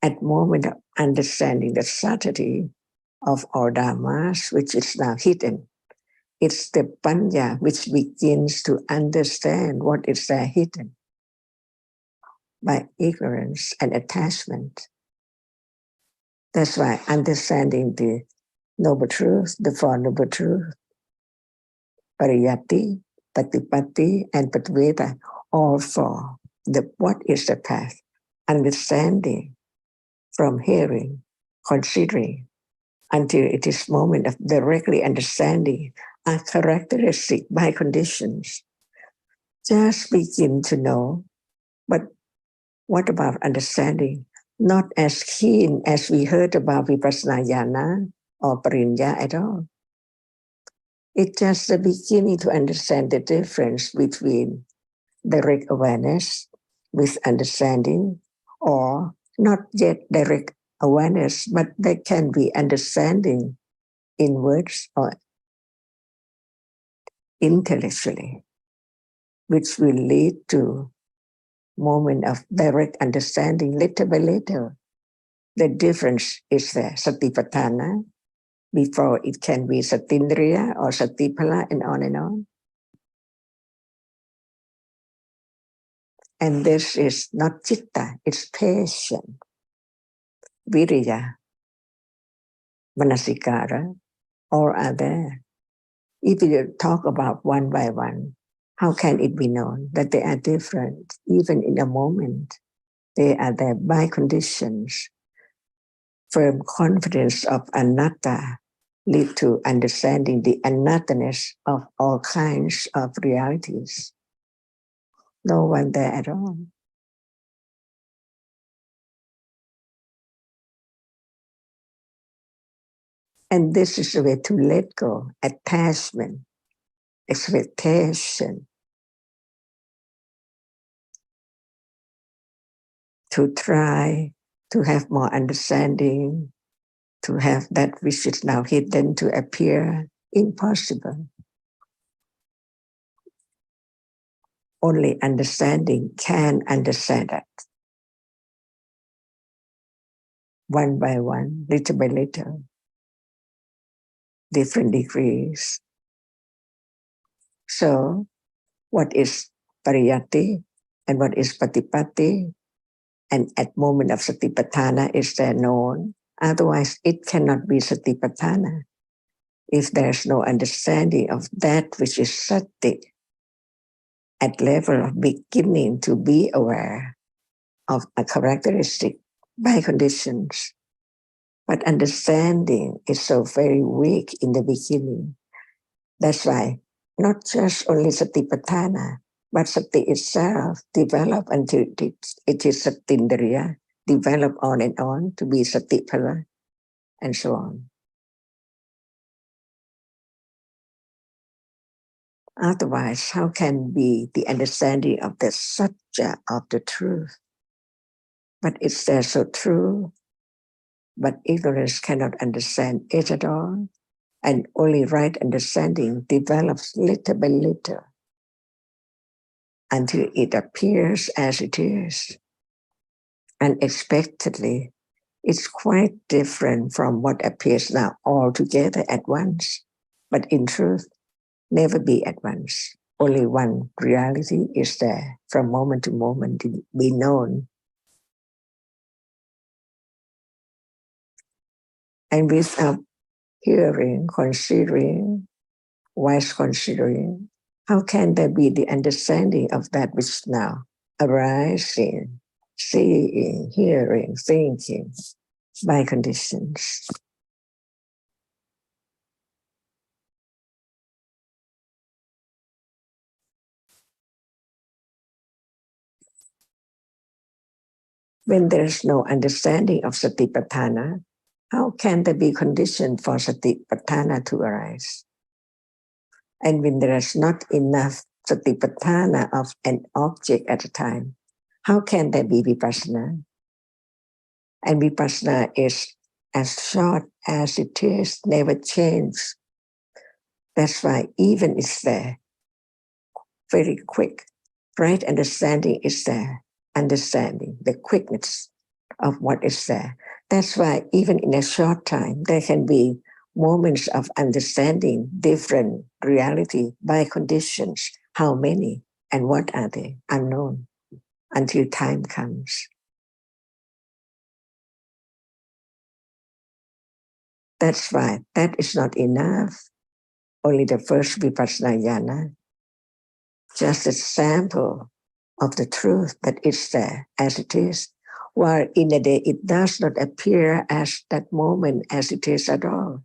at moment of understanding the subtlety of all dhammas, which is now hidden. It's the panya which begins to understand what is there hidden by ignorance and attachment. That's why understanding the noble truth, the Four Noble Truth, pariyatti, patipatti, and patveda, all four. What is the path? Understanding from hearing, considering, until it is moment of directly understanding are characteristic by conditions. Just begin to know, but what about understanding? Not as keen as we heard about vipassana jnana or parinya at all. It's just the beginning to understand the difference between direct awareness with understanding, or not yet direct awareness, but there can be understanding in words or intellectually, which will lead to moment of direct understanding little by little. The difference is there, satipatthana, before it can be satindriya or satipala, and on and on. And this is not citta, it's patience, viriya, manasikara, all are there. If you talk about one by one, how can it be known that they are different? Even in a moment, they are there by conditions. Firm confidence of anatta lead to understanding the anattaness of all kinds of realities. No one there at all. And this is the way to let go, attachment, expectation, to try to have more understanding, to have that which is now hidden to appear impossible. Only understanding can understand that. One by one, little by little, different degrees. So, what is pariyatti and what is patipatti? And at moment of satipatthana is there known. Otherwise, it cannot be satipatthana. If there's no understanding of that which is sati, at level of beginning to be aware of a characteristic by conditions. But understanding is so very weak in the beginning. That's why not just only satipatthana, but sati itself develop until it is satindriya, develop on and on to be satipala, and so on. Otherwise, how can be the understanding of the satya of the truth? But it's there so true, but ignorance cannot understand it at all, and only right understanding develops little by little until it appears as it is. Unexpectedly, it's quite different from what appears now altogether at once, but in truth, never be at once. Only one reality is there from moment to moment to be known. And without hearing, considering, wise considering, how can there be the understanding of that which now arising, seeing, hearing, thinking by conditions? When there is no understanding of satipatthana, how can there be condition for satipatthana to arise? And when there is not enough satipatthana of an object at a time, how can there be vipassana? And vipassana is as short as it is, never change. That's why even it's there, very quick. Right understanding is there, understanding the quickness of what is there. That's why even in a short time, there can be moments of understanding different reality by conditions. How many and what are they? Unknown until time comes. That's why that is not enough. Only the first vipassana jhana, just a sample of the truth that is there as it is, while in a day it does not appear as that moment as it is at all.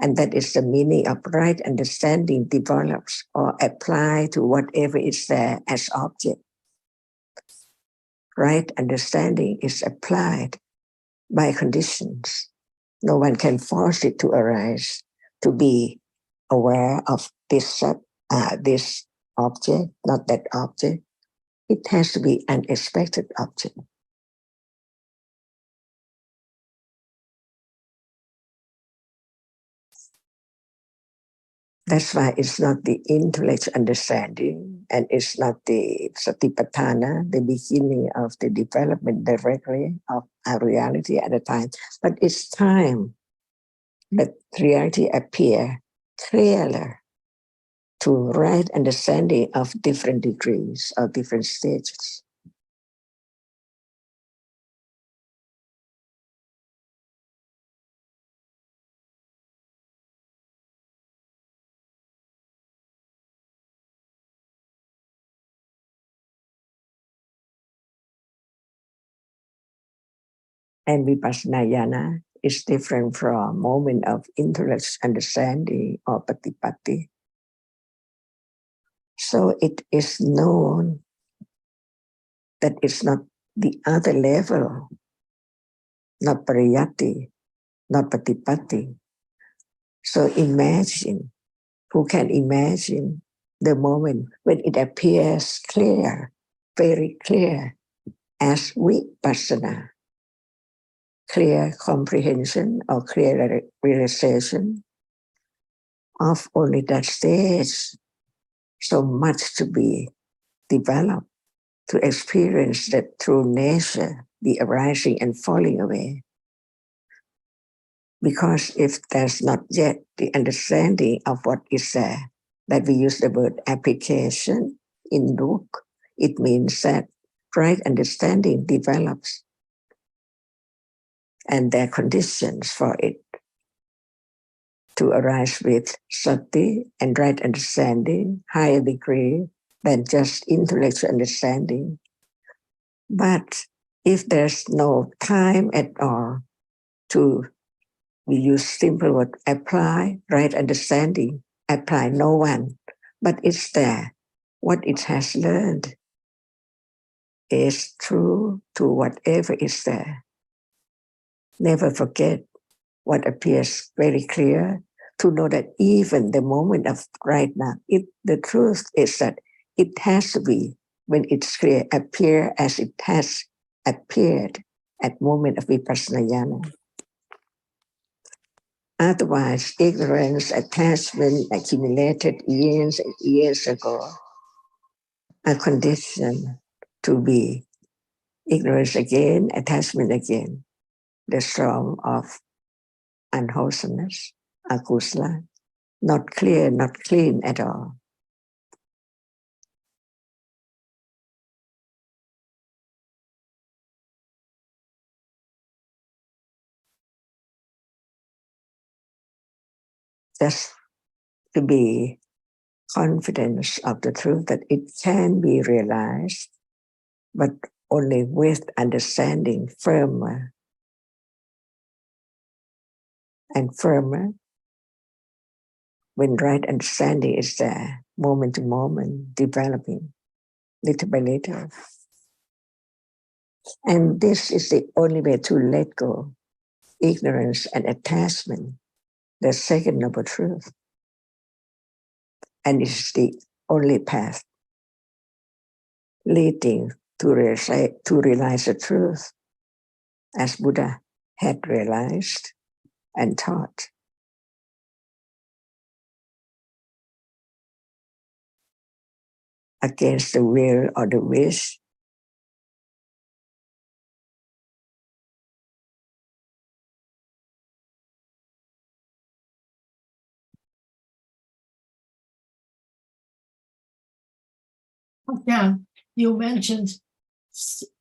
And that is the meaning of right understanding develops or apply to whatever is there as object. Right understanding is applied by conditions. No one can force it to arise, to be aware of this object, not that object. It has to be an unexpected object. That's why it's not the intellect understanding and it's not the satipatthana, the beginning of the development directly of a reality at a time, but it's time that reality appear clearer to right understanding of different degrees or different stages. And vipassana jhana is different from moment of intellect understanding or patipatti. So it is known that it's not the other level, not pariyatti, not patipatti. So imagine, who can imagine the moment when it appears clear, very clear, as vipassana, clear comprehension or clear realization of only that stage. So much to be developed, to experience that through nature, the arising and falling away. Because if there's not yet the understanding of what is there, that we use the word application in book, it means that right understanding develops and there are conditions for it to arise with sati and right understanding, higher degree than just intellectual understanding. But if there's no time at all to, we use simple word, apply right understanding, apply no one, but it's there. What it has learned is true to whatever is there. Never forget what appears very clear, to know that even the moment of right now, the truth is that it has to be, when it's clear, appear as it has appeared at moment of vipassana jhana. Otherwise, ignorance, attachment accumulated years and years ago are conditioned to be ignorance again, attachment again, the storm of unwholesomeness, akusala, not clear, not clean at all. Just to be confident of the truth that it can be realized, but only with understanding firmer and firmer. When right understanding is there, moment to moment, developing, little by little. And this is the only way to let go ignorance and attachment, the second noble truth. and it's the only path leading to realize the truth, as Buddha had realized and taught. Against the will or the wish, Yeah, you mentioned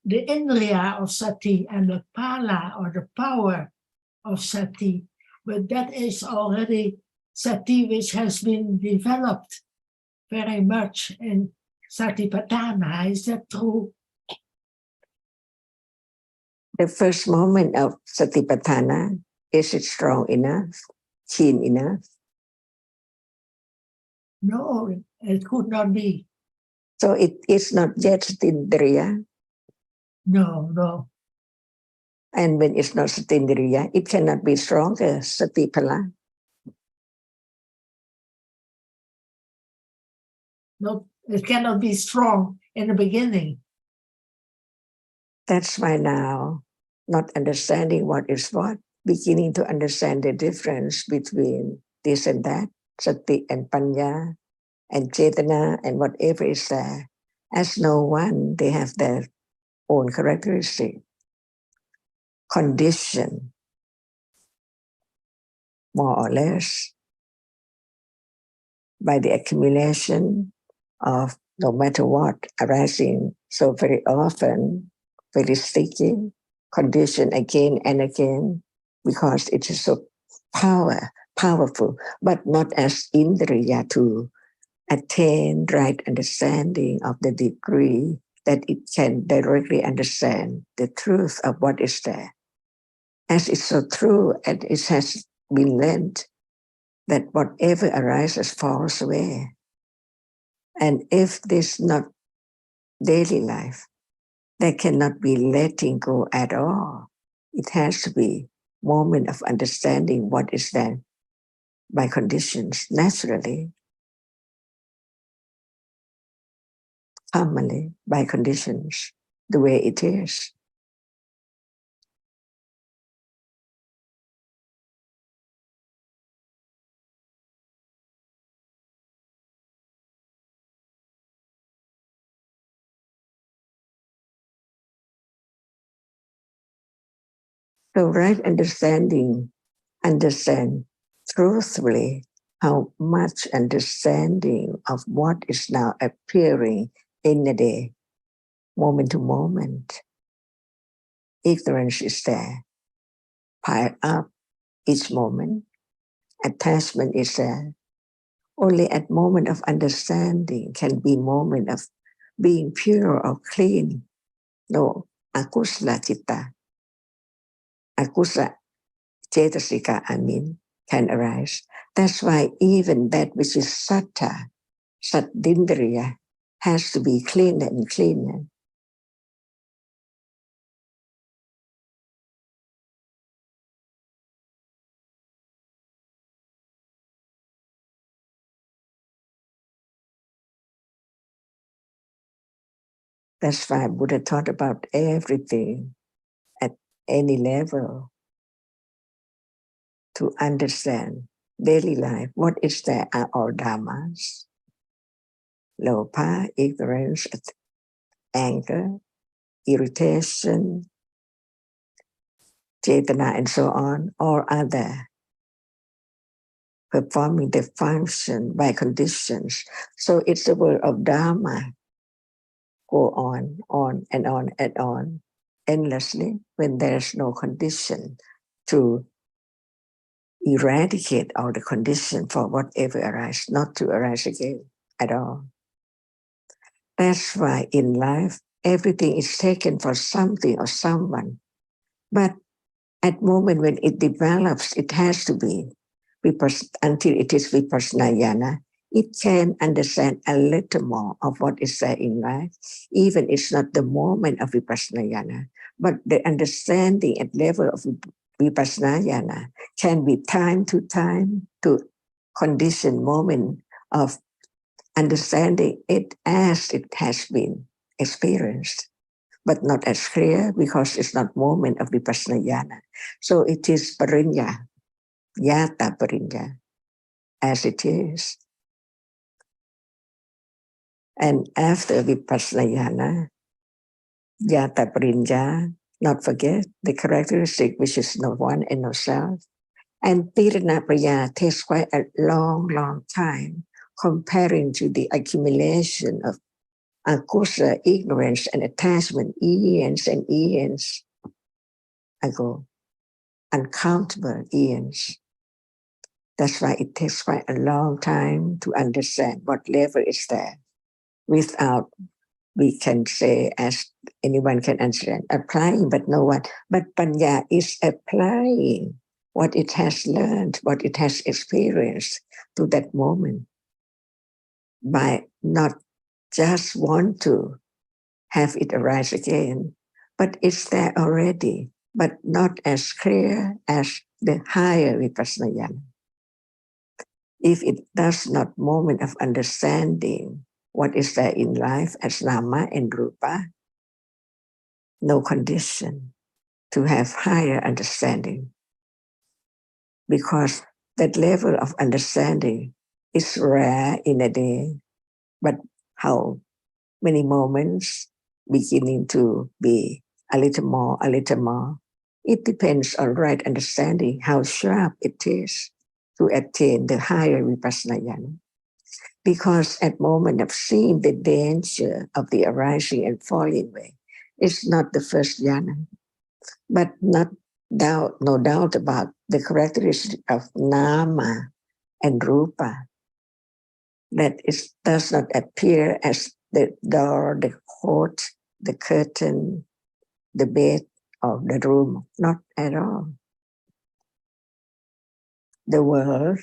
the Indriya of Sati and the Pala or the power of Sati, but that is already Sati which has been developed very much in Satipatthana. Is that true? the first moment of Satipatthana, is it strong enough, keen enough? No, it could not be. So it is not yet Satindriya. No. And when it's not Satindriya, it cannot be stronger, Satipala. No, it cannot be strong in the beginning. That's why now, not understanding what is what, beginning to understand the difference between this and that, Sati and Panya, and Chetana, and whatever is there. As no one, they have their own characteristic, condition, more or less, by the accumulation of no matter what arising so very often, very sticky, condition again and again, because it is so powerful, but not as Indriya to attain right understanding of the degree that it can directly understand the truth of what is there. As it's so true, and it has been learned that whatever arises falls away. And if this not daily life, there cannot be letting go at all. It has to be moment of understanding what is there by conditions, naturally, commonly, by conditions, the way it is. So right understand truthfully how much understanding of what is now appearing in the day, moment to moment. Ignorance is there, piled up each moment. Attachment is there. Only at moment of understanding can be moment of being pure or clean. No, akusala citta, akusala cetasika, can arise. That's why even that which is satta, satindriya, has to be cleaner and cleaner. That's why Buddha taught about everything at any level to understand daily life. What is there are all dhammas. Lopa, ignorance, anger, irritation, chetana, and so on, all other performing the function by conditions. So it's the word of Dhamma go on and on and on endlessly when there's no condition to eradicate all the condition for whatever arises, not to arise again at all. That's why in life, everything is taken for something or someone. But at moment when it develops, it has to be, until it is vipassana, it can understand a little more of what is there in life. Even it's not the moment of vipassana, but the understanding at level of vipassana can be time to condition moment of understanding it as it has been experienced, but not as clear because it's not moment of vipassana jnana. So it is parinya, yata parinya, as it is. And after vipassana jnana, yata parinya, not forget the characteristic which is no one and no self. And tirana praya takes quite a long time comparing to the accumulation of akusa, ignorance and attachment, eons and eons ago, uncountable eons. That's why it takes quite a long time to understand what level is there without, we can say, as anyone can understand, applying, but no one. But Panya is applying what it has learned, what it has experienced to that moment by not just want to have it arise again, but it's there already, but not as clear as the higher vipassana jnana. If it does not moment of understanding what is there in life as nama and rupa, no condition to have higher understanding, because that level of understanding is rare in a day, but how many moments beginning to be a little more, a little more. It depends on right understanding, how sharp it is to attain the higher vipassana jnana. Because at moment of seeing the danger of the arising and falling way, it's not the first jhana, but no doubt about the characteristic of nama and rupa, that it does not appear as the door, the court, the curtain, the bed, or the room, not at all. The world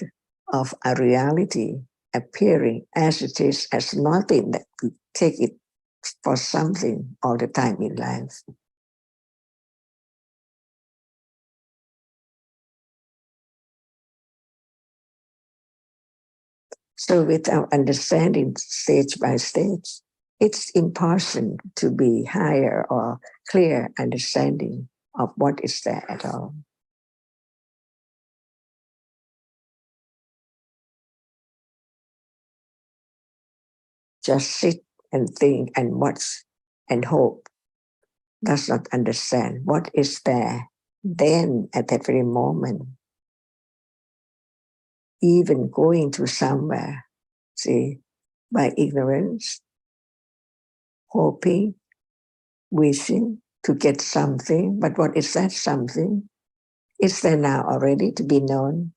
of a reality appearing as it is, as nothing that could take it for something all the time in life. So without understanding stage by stage, it's impossible to be higher or clear understanding of what is there at all. Just sit and think and watch and hope does not understand what is there then at that very moment. Even going to somewhere, see, by ignorance, hoping, wishing to get something, but what is that something? It's there now already to be known,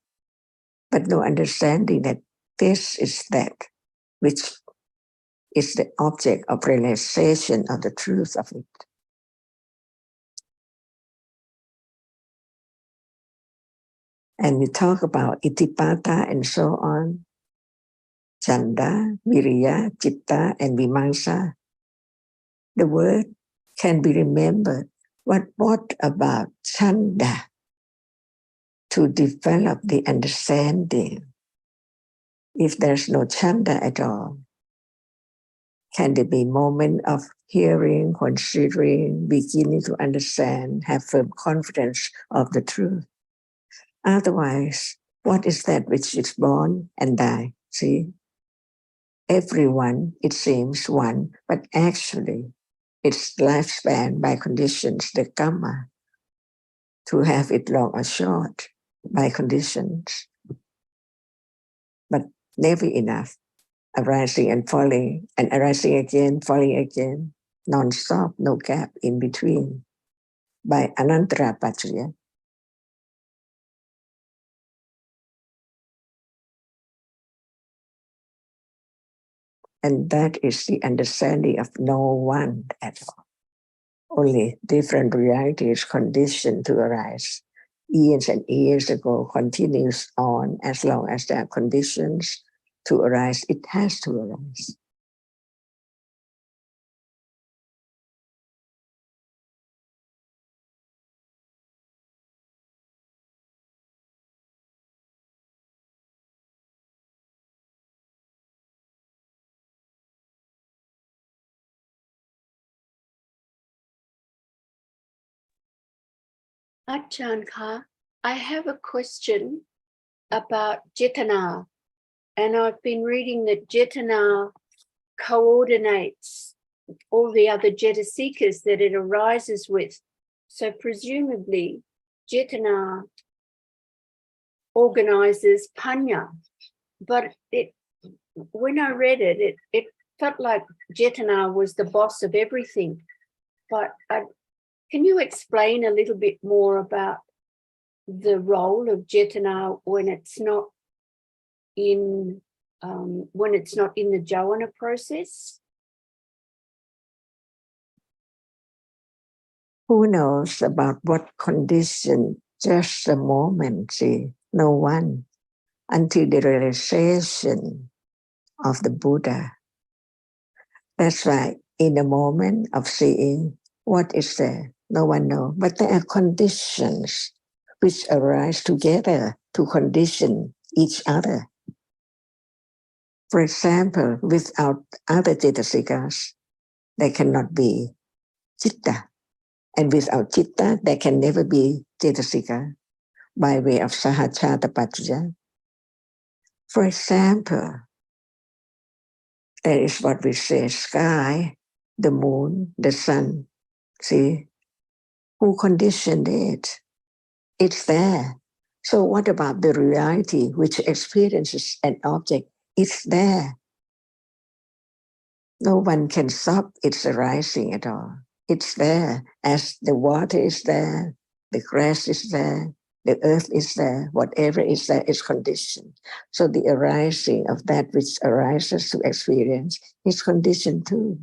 but no understanding that this is that which is the object of realization of the truth of it. And we talk about itipata and so on, chanda, viriya, chitta, and vimamsa. The word can be remembered. What about chanda? To develop the understanding. If there's no chanda at all, can there be moment of hearing, considering, beginning to understand, have firm confidence of the truth? Otherwise, what is that which is born and die? See, everyone, it seems one, but actually its lifespan by conditions, the karma, to have it long or short by conditions, but never enough. Arising and falling, and arising again, falling again, non-stop, no gap in between, by anantara pacaya. And that is the understanding of no one at all. Only different realities conditioned to arise. Years and years ago continues on as long as there are conditions to arise, it has to arise. Ajahn Ka, I have a question about Jetana, and I've been reading that Jetana coordinates all the other Jetasikas that it arises with. So presumably Jetana organizes Panya, but when I read it, it felt like Jetana was the boss of everything. But can you explain a little bit more about the role of Jetana when it's not in the jhana process? Who knows about what condition just a moment, see? No one. Until the realization of the Buddha. That's why in the moment of seeing, what is there? No one knows. But there are conditions which arise together to condition each other. For example, without other Jetasikas, there cannot be Chitta. And without Chitta, there can never be Jetasika by way of Sahajatapatya. For example, there is what we say, sky, the moon, the sun. See, who conditioned it? It's there. So what about the reality which experiences an object? It's there. No one can stop its arising at all. It's there, as the water is there, the grass is there, the earth is there, whatever is there is conditioned. So the arising of that which arises to experience is conditioned too.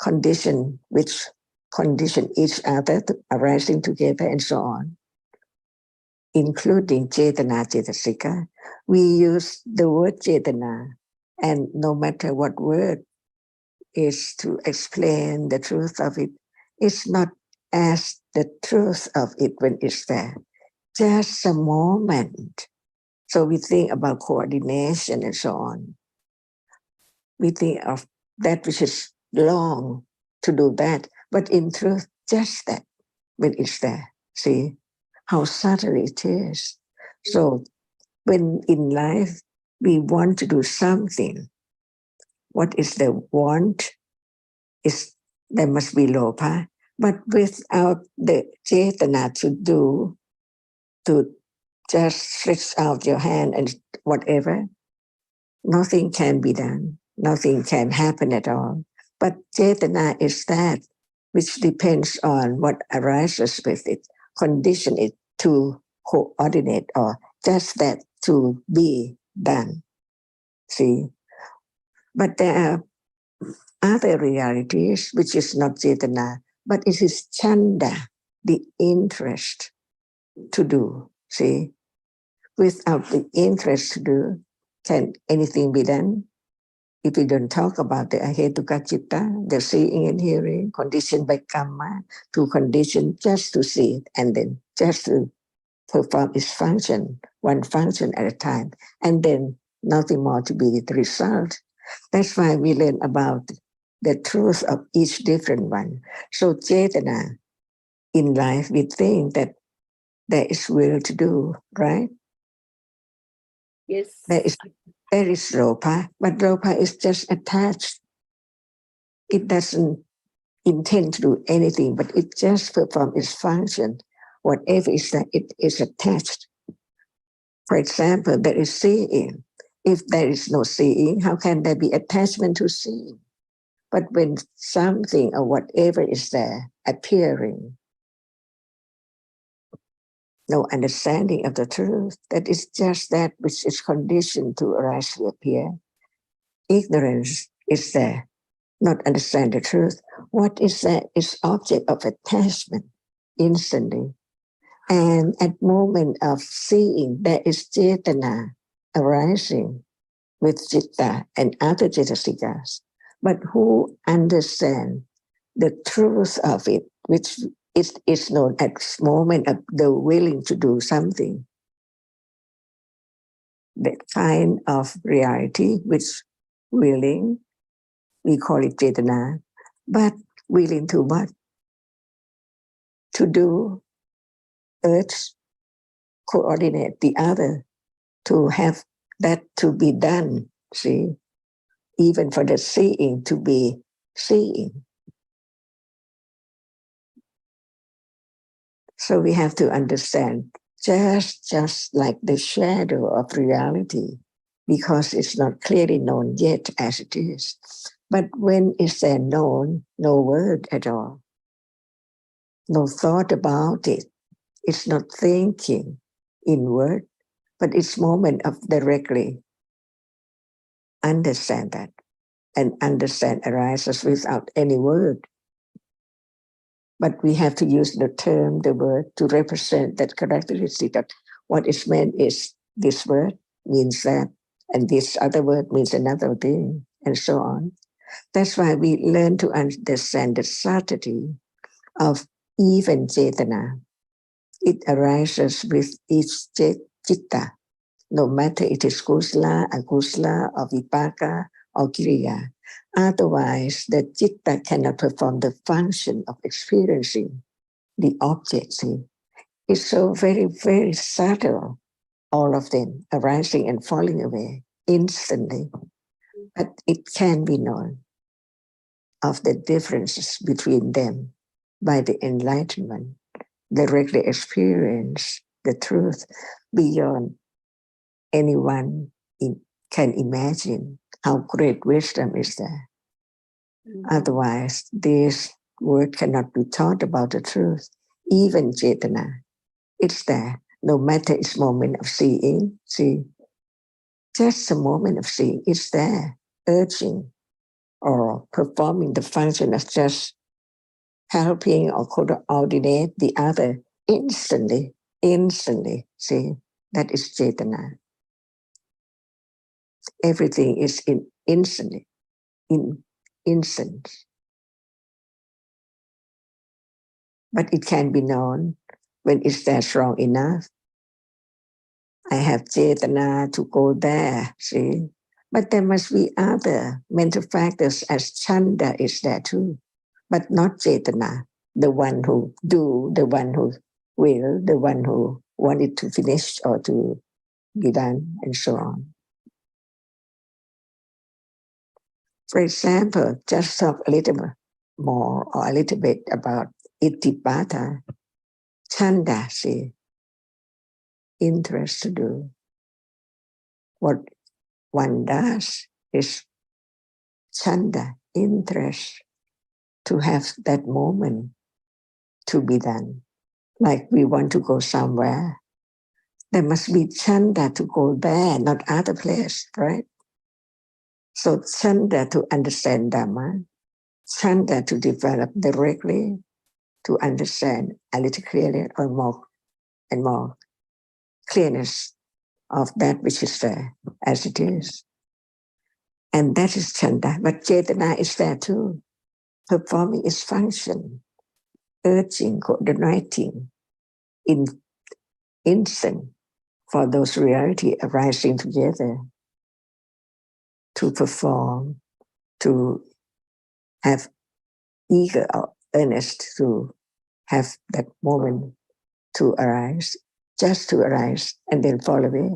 Condition which condition each other to arising together and so on, including Cetana, Cetasika. We use the word Cetana, and no matter what word is to explain the truth of it, it's not as the truth of it when it's there. Just a moment. So we think about coordination and so on. We think of that which is long to do that, but in truth, just that when it's there. See how subtle it is. So when in life we want to do something, what is the want? Is there must be lopa, but without the cetana to do, to just stretch out your hand and whatever, nothing can be done. Nothing can happen at all. But cetana is that which depends on what arises with it, condition it to coordinate or just that to be done. See? But there are other realities which is not cetana, but it is chanda, the interest to do. See? Without the interest to do, can anything be done? If we don't talk about the ahetuka citta, the seeing and hearing, conditioned by karma, to condition just to see it and then just to perform its function, one function at a time, and then nothing more to be the result. That's why we learn about the truth of each different one. So cetana, in life, we think that there is will to do, right? Yes. There is lopa, but lopa is just attached. It doesn't intend to do anything, but it just performs its function. Whatever is that, it is attached. For example, there is seeing. If there is no seeing, how can there be attachment to seeing? But when something or whatever is there appearing, no understanding of the truth, that is just that which is conditioned to arise to appear. Ignorance is there, not understand the truth. What is that is object of attachment instantly. And at moment of seeing, there is cetana arising with citta and other cetasikas. But who understand the truth of it, which is known at moment of the willing to do something. That kind of reality which willing, we call it cetana, but willing to what? to do, urge, coordinate the other to have that to be done, see, even for the seeing to be seeing. So we have to understand just like the shadow of reality, because it's not clearly known yet as it is. But when is there known, no word at all, no thought about it. It's not thinking inward, but it's moment of directly understand that. And understand arises without any word. But we have to use the term, the word, to represent that characteristic, that what is meant is this word means that, and this other word means another thing, and so on. That's why we learn to understand the subtlety of even Cetana. It arises with each citta, no matter it is kusala, akusala, or vipaka, or kriya. Otherwise, the citta cannot perform the function of experiencing the object. See? It's so very, very subtle, all of them arising and falling away instantly. But it can be known of the differences between them by the enlightenment, directly experience the truth beyond anyone can imagine. How great wisdom is there. Otherwise, this word cannot be taught about the truth. Even Cetana, it's there, no matter its moment of seeing, see, just a moment of seeing, it's there, urging or performing the function of just helping or coordinate the other instantly, see, that is Cetana. Everything is instantly, in instant. But it can be known when it's there strong enough. I have Cetana to go there, see. But there must be other mental factors as Chanda is there too, but not Cetana, the one who do, the one who will, the one who want it to finish or to be done, and so on. For example, just talk a little more or a little bit about Itipata, Chanda, see, interest to do. What one does is Chanda, interest to have that moment to be done. Like we want to go somewhere, there must be Chanda to go there, not other place, right? So Chanda to understand Dhamma, Chanda to develop directly, to understand a little clearly or more and more clearness of that which is there as it is. And that is Chanda, but Cetana is there too, performing its function, urging, coordinating in instant for those reality arising together to perform, to have eager or earnest to have that moment to arise, just to arise and then fall away.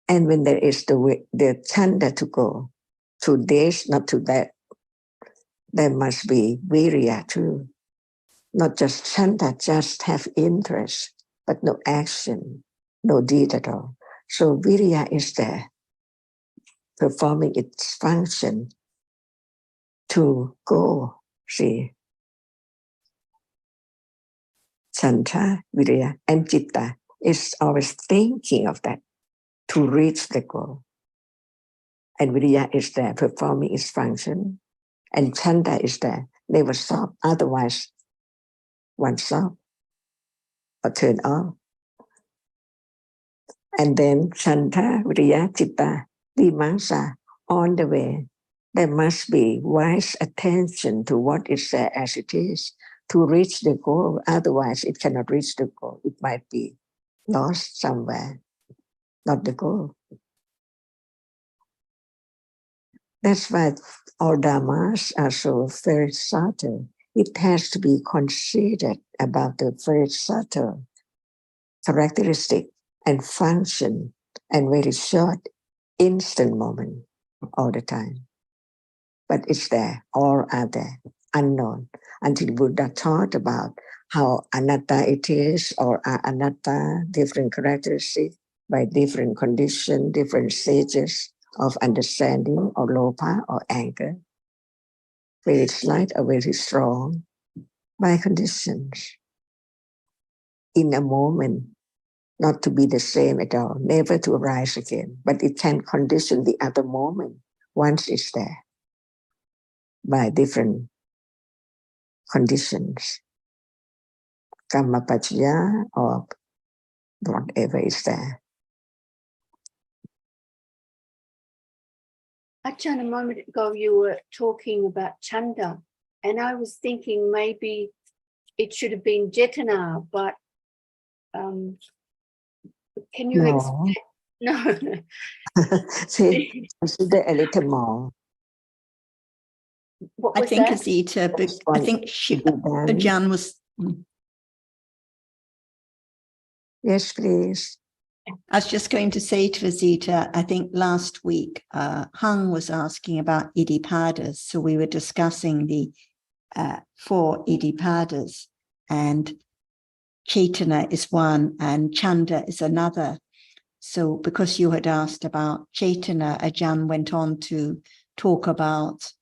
And when there is the Chanda to go to this, not to that, there must be virya too. Not just Chanda, just have interest, but no action, no deed at all. So virya is there, performing its function to go, see. Chanda, virya, and citta is always thinking of that, to reach the goal. And virya is there, performing its function, and Chanda is there, never stop, otherwise one stop or turn off. And then Chanda, virya, citta, vimamsa, on the way. There must be wise attention to what is there as it is to reach the goal. Otherwise, it cannot reach the goal. It might be lost somewhere, not the goal. That's why all dhammas are so very subtle. It has to be considered about the very subtle characteristic and function and very short, instant moment all the time. But it's there, all are there, unknown, until Buddha taught about how anatta it is, or anatta, different characteristics by different conditions, different stages of understanding, or lopa, or anger, very slight or very strong, by conditions. In a moment, not to be the same at all, never to arise again, but it can condition the other moment once it's there by different conditions, kamma paccaya or whatever is there. Ajahn, a moment ago you were talking about chanda, and I was thinking maybe it should have been jetana, but can you explain? No. See, consider a little more. What I was think that? Azita, but I think Ajahn was. Yes, please. I was just going to say to Azita, I think last week Hung was asking about Iddhipadas. So we were discussing the 4 Iddhipadas, and Chaitana is one and Chanda is another. So because you had asked about Chaitana, Ajahn went on to talk about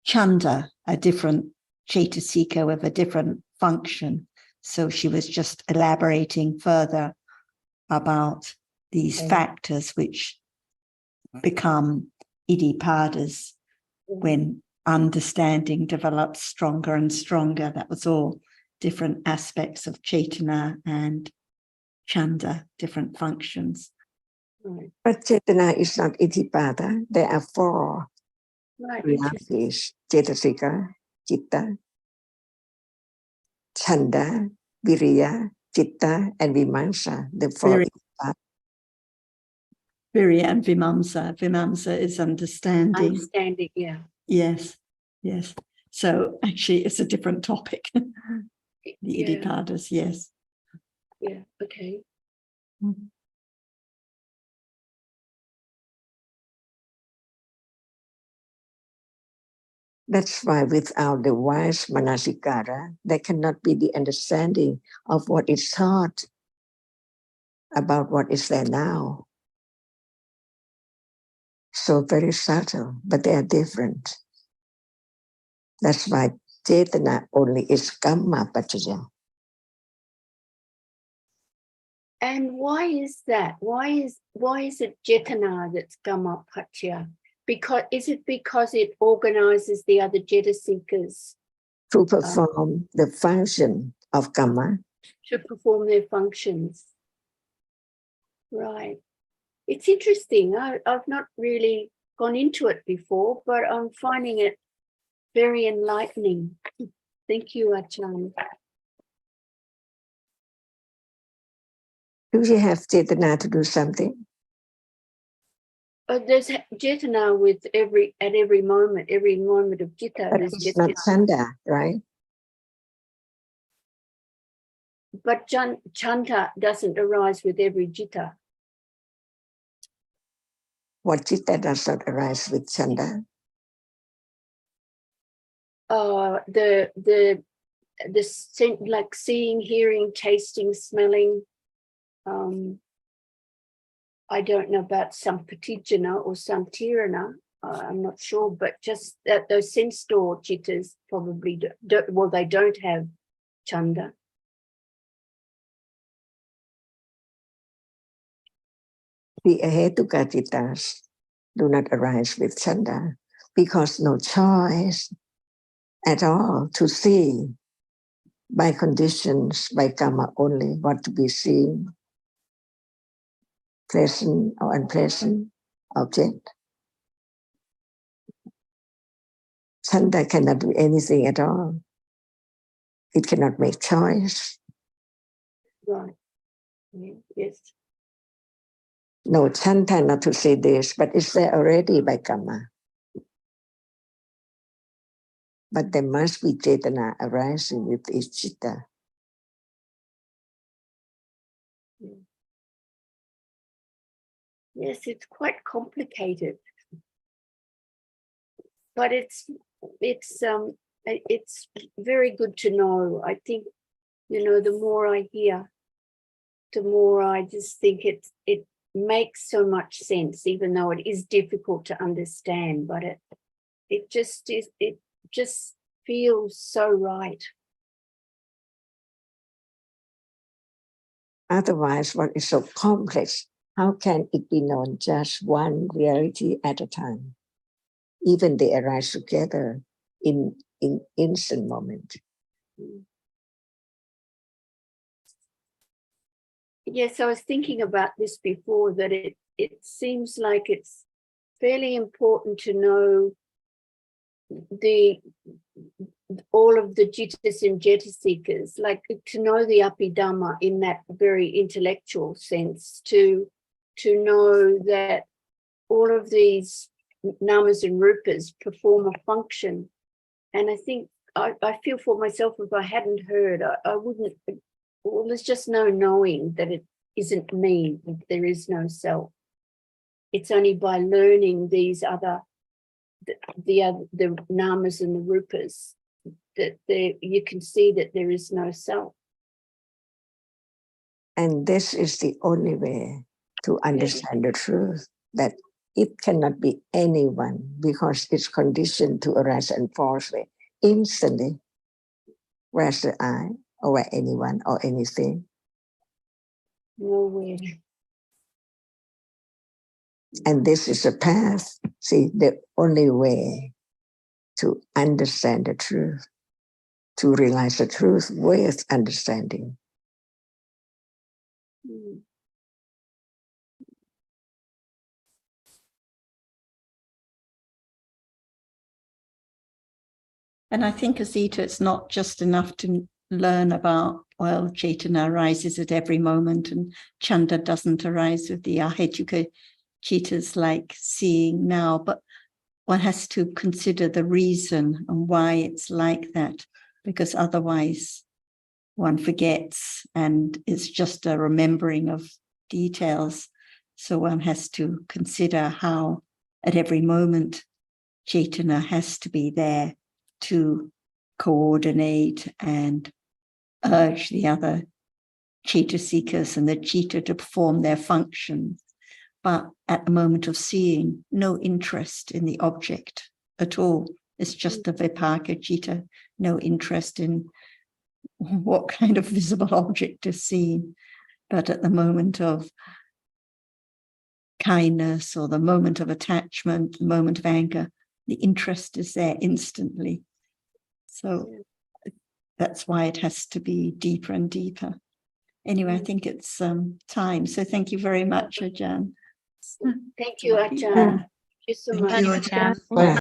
Chanda, a different Chaitasika with a different function. So she was just elaborating further about these factors which become Iddhipadas when understanding develops stronger and stronger. That was all different aspects of Chaitana and Chanda, different functions. Right. But Chetana is not Iddhipada. There are 4 Right. realities: Cetasika, Chitta, Chanda, Viriya, Chitta, and Vimamsa. The 4 Virya and Vimamsa. Vimamsa is understanding. Understanding, yeah. Yes, yes. So actually it's a different topic. The Iddhipadas, yes. Yeah, okay. That's why without the wise manasikara, there cannot be the understanding of what is taught about what is there now. So very subtle, but they are different. That's why Chetana only is kamma paccaya. And why is that? Why is it jetana that's kamma paccaya? Because is it because it organizes the other jetasikas To perform the function of kamma. to perform their functions? Right. It's interesting. I've not really gone into it before, but I'm finding it very enlightening. Thank you, Ajahn. Do you have Chetana to do something? There's jetana with every moment of jitta. But There's it's not jetana. chanda, right? But chanda doesn't arise with every jitta. What chitta does not arise with chanda? The scent, like seeing, hearing, tasting, smelling. I don't know about sampatijana or samtirana. I'm not sure, but just that those sense door chittas probably they don't have chanda. The ahetuka chittas do not arise with chanda because no choice at all to see by conditions, by karma only, what to be seen, pleasant or unpleasant object. Chanda cannot do anything at all. It cannot make choice. Right. Yes. No chanda not to see this, but it's there already by karma. but there must be Cetana arising with each citta. Yes, it's quite complicated, but it's very good to know. I think, the more I hear, the more I just think it makes so much sense, even though it is difficult to understand. But it just feels so right. Otherwise, what is so complex? How can it be known just one reality at a time? Even they arise together in instant moment. Yes, I was thinking about this before, that it seems like it's fairly important to know all of the jittas and jetasikas, like to know the Intl.Dhamma in that very intellectual sense, to know that all of these namas and rupas perform a function. And I think I feel for myself, if I hadn't heard, I wouldn't. Well, there's just no knowing that it isn't me, if there is no self. It's only by learning these other, the namas and the rupas, that you can see that there is no self. And this is the only way to understand the truth, that it cannot be anyone, because it's conditioned to arise and fall away instantly. Where's the I, or where anyone or anything? Nowhere. And this is a path. See, the only way to understand the truth, to realize the truth with understanding. Mm. And I think, Asita, it's not just enough to learn about, well, Chaitanya arises at every moment and Chanda doesn't arise with the Ahetuka Chittas like seeing now, but one has to consider the reason and why it's like that, because otherwise one forgets and it's just a remembering of details. So one has to consider how at every moment Chaitanya has to be there to coordinate and urge the other Chitta seekers and the Chitta to perform their functions. But at the moment of seeing, no interest in the object at all. It's just a Vipaka Chitta, no interest in what kind of visible object is seen. But at the moment of kindness or the moment of attachment, the moment of anger, the interest is there instantly. So that's why it has to be deeper and deeper. Anyway, I think it's time. So thank you very much, Ajahn. Thank you, Ajahn. Thank you so much. Thank you, Ajahn.